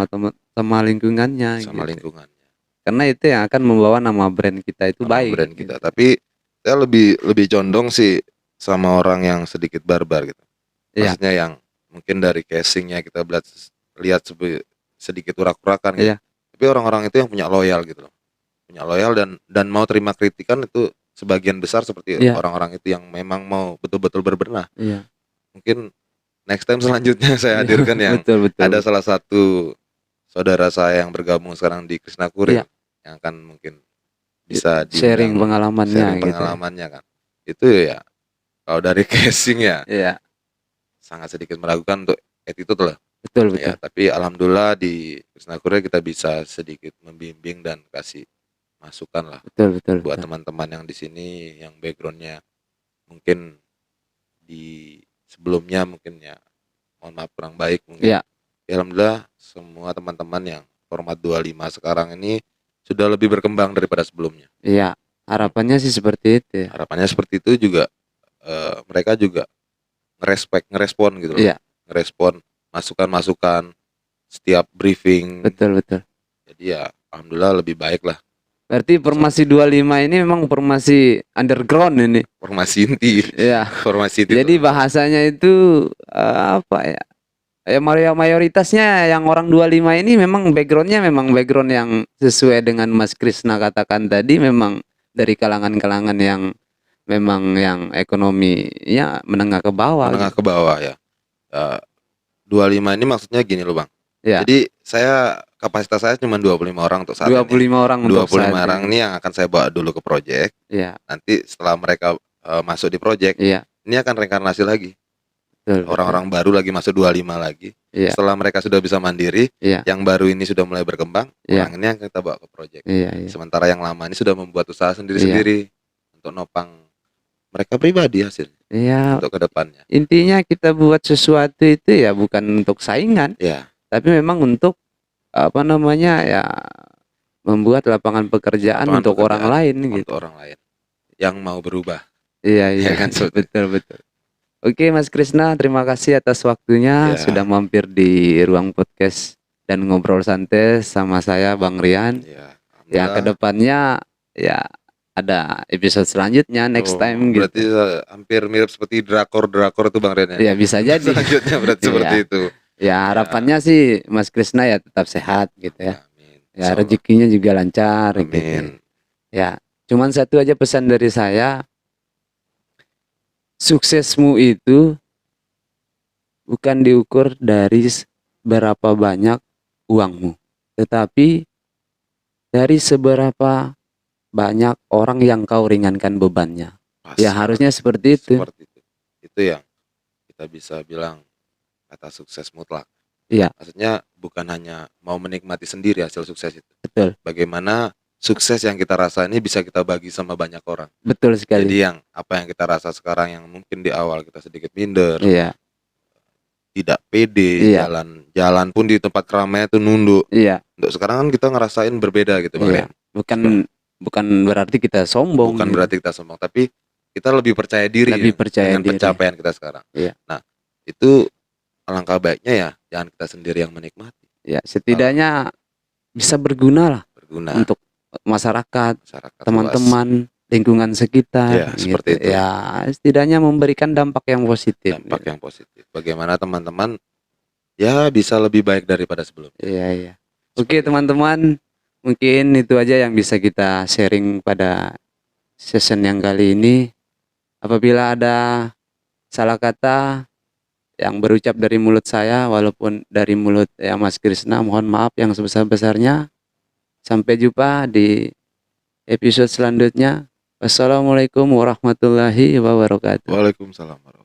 Speaker 1: sama lingkungannya
Speaker 2: sama
Speaker 1: gitu.
Speaker 2: lingkungannya,
Speaker 1: Karena itu yang akan membawa nama brand kita itu
Speaker 2: nama
Speaker 1: baik
Speaker 2: brand kita.
Speaker 1: gitu.
Speaker 2: Tapi saya lebih condong sih sama orang yang sedikit barbar gitu.
Speaker 1: Iya,
Speaker 2: Maksudnya yang mungkin dari casingnya kita lihat sedikit urak-urakan gitu.
Speaker 1: iya,
Speaker 2: Tapi orang-orang itu yang punya loyal gitu loh. Punya loyal dan mau terima kritikan itu sebagian besar seperti
Speaker 1: iya,
Speaker 2: orang-orang itu yang memang mau betul-betul berbenah.
Speaker 1: iya,
Speaker 2: Mungkin next time selanjutnya saya
Speaker 1: iya,
Speaker 2: hadirkan yang
Speaker 1: betul, betul,
Speaker 2: ada
Speaker 1: betul.
Speaker 2: salah satu saudara saya yang bergabung sekarang di Krishna
Speaker 1: Iya,
Speaker 2: Kurir yang akan mungkin bisa
Speaker 1: sharing
Speaker 2: diundang
Speaker 1: pengalamannya
Speaker 2: sharing
Speaker 1: gitu ya.
Speaker 2: pengalamannya kan. Itu ya kalau dari casing ya
Speaker 1: Iya,
Speaker 2: sangat sedikit meragukan untuk attitude lah.
Speaker 1: betul, betul,
Speaker 2: Ya, tapi alhamdulillah di Krishna Kurir kita bisa sedikit membimbing dan kasih masukan lah
Speaker 1: betul, betul,
Speaker 2: buat
Speaker 1: betul.
Speaker 2: teman-teman yang di sini yang backgroundnya mungkin di sebelumnya mungkin ya mohon maaf kurang baik mungkin.
Speaker 1: Iya,
Speaker 2: Ya, alhamdulillah semua teman-teman yang format 25 sekarang ini sudah lebih berkembang daripada sebelumnya.
Speaker 1: iya. Harapannya sih seperti itu ya.
Speaker 2: Harapannya seperti itu juga mereka juga ngerespon gitu loh.
Speaker 1: Iya,
Speaker 2: Ngerespon masukan-masukan setiap briefing.
Speaker 1: betul, betul.
Speaker 2: Jadi ya alhamdulillah lebih baik lah.
Speaker 1: Berarti formasi 25 ini memang formasi underground ini.
Speaker 2: Formasi inti.
Speaker 1: Iya.
Speaker 2: Formasi inti.
Speaker 1: Jadi bahasanya itu apa ya? Ya mayoritasnya yang orang 25 ini memang backgroundnya memang background yang sesuai dengan Mas Krisna katakan tadi, memang dari kalangan-kalangan yang memang yang ekonominya menengah ke bawah
Speaker 2: menengah
Speaker 1: gitu.
Speaker 2: ke bawah ya. 25 ini maksudnya gini loh Bang.
Speaker 1: Ya,
Speaker 2: Jadi kapasitas saya cuma 25 orang untuk saat
Speaker 1: 25
Speaker 2: ini.
Speaker 1: orang untuk
Speaker 2: 25
Speaker 1: saat
Speaker 2: orang
Speaker 1: ini.
Speaker 2: ini yang akan saya bawa dulu ke project.
Speaker 1: Iya,
Speaker 2: Nanti setelah mereka masuk di project,
Speaker 1: iya,
Speaker 2: ini akan reinkarnasi lagi.
Speaker 1: betul,
Speaker 2: Orang-orang baru lagi masuk 25 lagi.
Speaker 1: Iya,
Speaker 2: Setelah mereka sudah bisa mandiri,
Speaker 1: iya,
Speaker 2: yang baru ini sudah mulai berkembang,
Speaker 1: iya,
Speaker 2: orang ini yang kita bawa ke project.
Speaker 1: iya, iya,
Speaker 2: Sementara yang lama ini sudah membuat usaha sendiri-sendiri untuk nopang mereka pribadi hasilnya
Speaker 1: iya.
Speaker 2: untuk kedepannya.
Speaker 1: Intinya kita buat sesuatu itu ya bukan untuk saingan,
Speaker 2: Ya,
Speaker 1: tapi memang untuk apa namanya ya, membuat lapangan pekerjaan
Speaker 2: lapangan
Speaker 1: untuk orang
Speaker 2: pekerjaan
Speaker 1: lain
Speaker 2: untuk
Speaker 1: gitu.
Speaker 2: orang lain yang mau berubah.
Speaker 1: Iya, iya,
Speaker 2: Ya kan, seperti
Speaker 1: betul, betul. Oke, Mas Krisna, terima kasih atas waktunya
Speaker 2: Ya.
Speaker 1: sudah mampir di ruang podcast dan ngobrol santai sama saya, Bang Rian.
Speaker 2: Ya,
Speaker 1: Ya,
Speaker 2: alhamdulillah.
Speaker 1: kedepannya ya ada episode selanjutnya next time gitu.
Speaker 2: Berarti hampir mirip seperti drakor-drakor itu Bang Ren ya.
Speaker 1: Ya, bisa jadi.
Speaker 2: Selanjutnya berarti seperti
Speaker 1: Iya.
Speaker 2: itu.
Speaker 1: Ya, harapannya sih Mas Krisna ya tetap sehat gitu ya.
Speaker 2: Amin.
Speaker 1: Ya,
Speaker 2: Insyaallah.
Speaker 1: rezekinya juga lancar gitu.
Speaker 2: Amin.
Speaker 1: Ya, cuman satu aja pesan dari saya, suksesmu itu bukan diukur dari berapa banyak uangmu, tetapi dari seberapa banyak orang yang kau ringankan bebannya.
Speaker 2: Pas.
Speaker 1: Ya, harusnya seperti itu.
Speaker 2: Seperti itu. Itu yang kita bisa bilang kata sukses mutlak.
Speaker 1: Iya,
Speaker 2: Maksudnya bukan hanya mau menikmati sendiri hasil sukses itu.
Speaker 1: betul.
Speaker 2: Bagaimana sukses yang kita rasa ini bisa kita bagi sama banyak orang.
Speaker 1: Betul sekali.
Speaker 2: Jadi yang apa yang kita rasa sekarang yang mungkin di awal kita sedikit minder,
Speaker 1: Iya,
Speaker 2: tidak pede,
Speaker 1: Iya.
Speaker 2: jalan pun di tempat keramaian itu nunduk.
Speaker 1: iya,
Speaker 2: Untuk sekarang kan kita ngerasain berbeda gitu Bang
Speaker 1: iya.
Speaker 2: Ren.
Speaker 1: Bukan berarti kita sombong.
Speaker 2: Bukan
Speaker 1: gitu.
Speaker 2: berarti kita sombong, tapi kita lebih percaya diri
Speaker 1: Lebih percaya
Speaker 2: dengan
Speaker 1: diri.
Speaker 2: pencapaian kita sekarang.
Speaker 1: Iya.
Speaker 2: Nah, itu alangkah baiknya ya jangan kita sendiri yang menikmati,
Speaker 1: Ya, setidaknya bisa berguna lah
Speaker 2: berguna
Speaker 1: untuk masyarakat,
Speaker 2: masyarakat luas.
Speaker 1: teman-teman, lingkungan sekitar.
Speaker 2: Ya, seperti itu.
Speaker 1: Ya, setidaknya memberikan dampak yang positif.
Speaker 2: Dampak yang positif. Bagaimana teman-teman ya bisa lebih baik daripada sebelumnya.
Speaker 1: Iya, iya. Oke, teman-teman, mungkin itu aja yang bisa kita sharing pada session yang kali ini. Apabila ada salah kata yang berucap dari mulut saya, walaupun dari mulut ya Mas Krisna, mohon maaf yang sebesar-besarnya. Sampai jumpa di episode selanjutnya. Wassalamualaikum warahmatullahi wabarakatuh.
Speaker 2: Waalaikumsalam warahmatullahi wabarakatuh.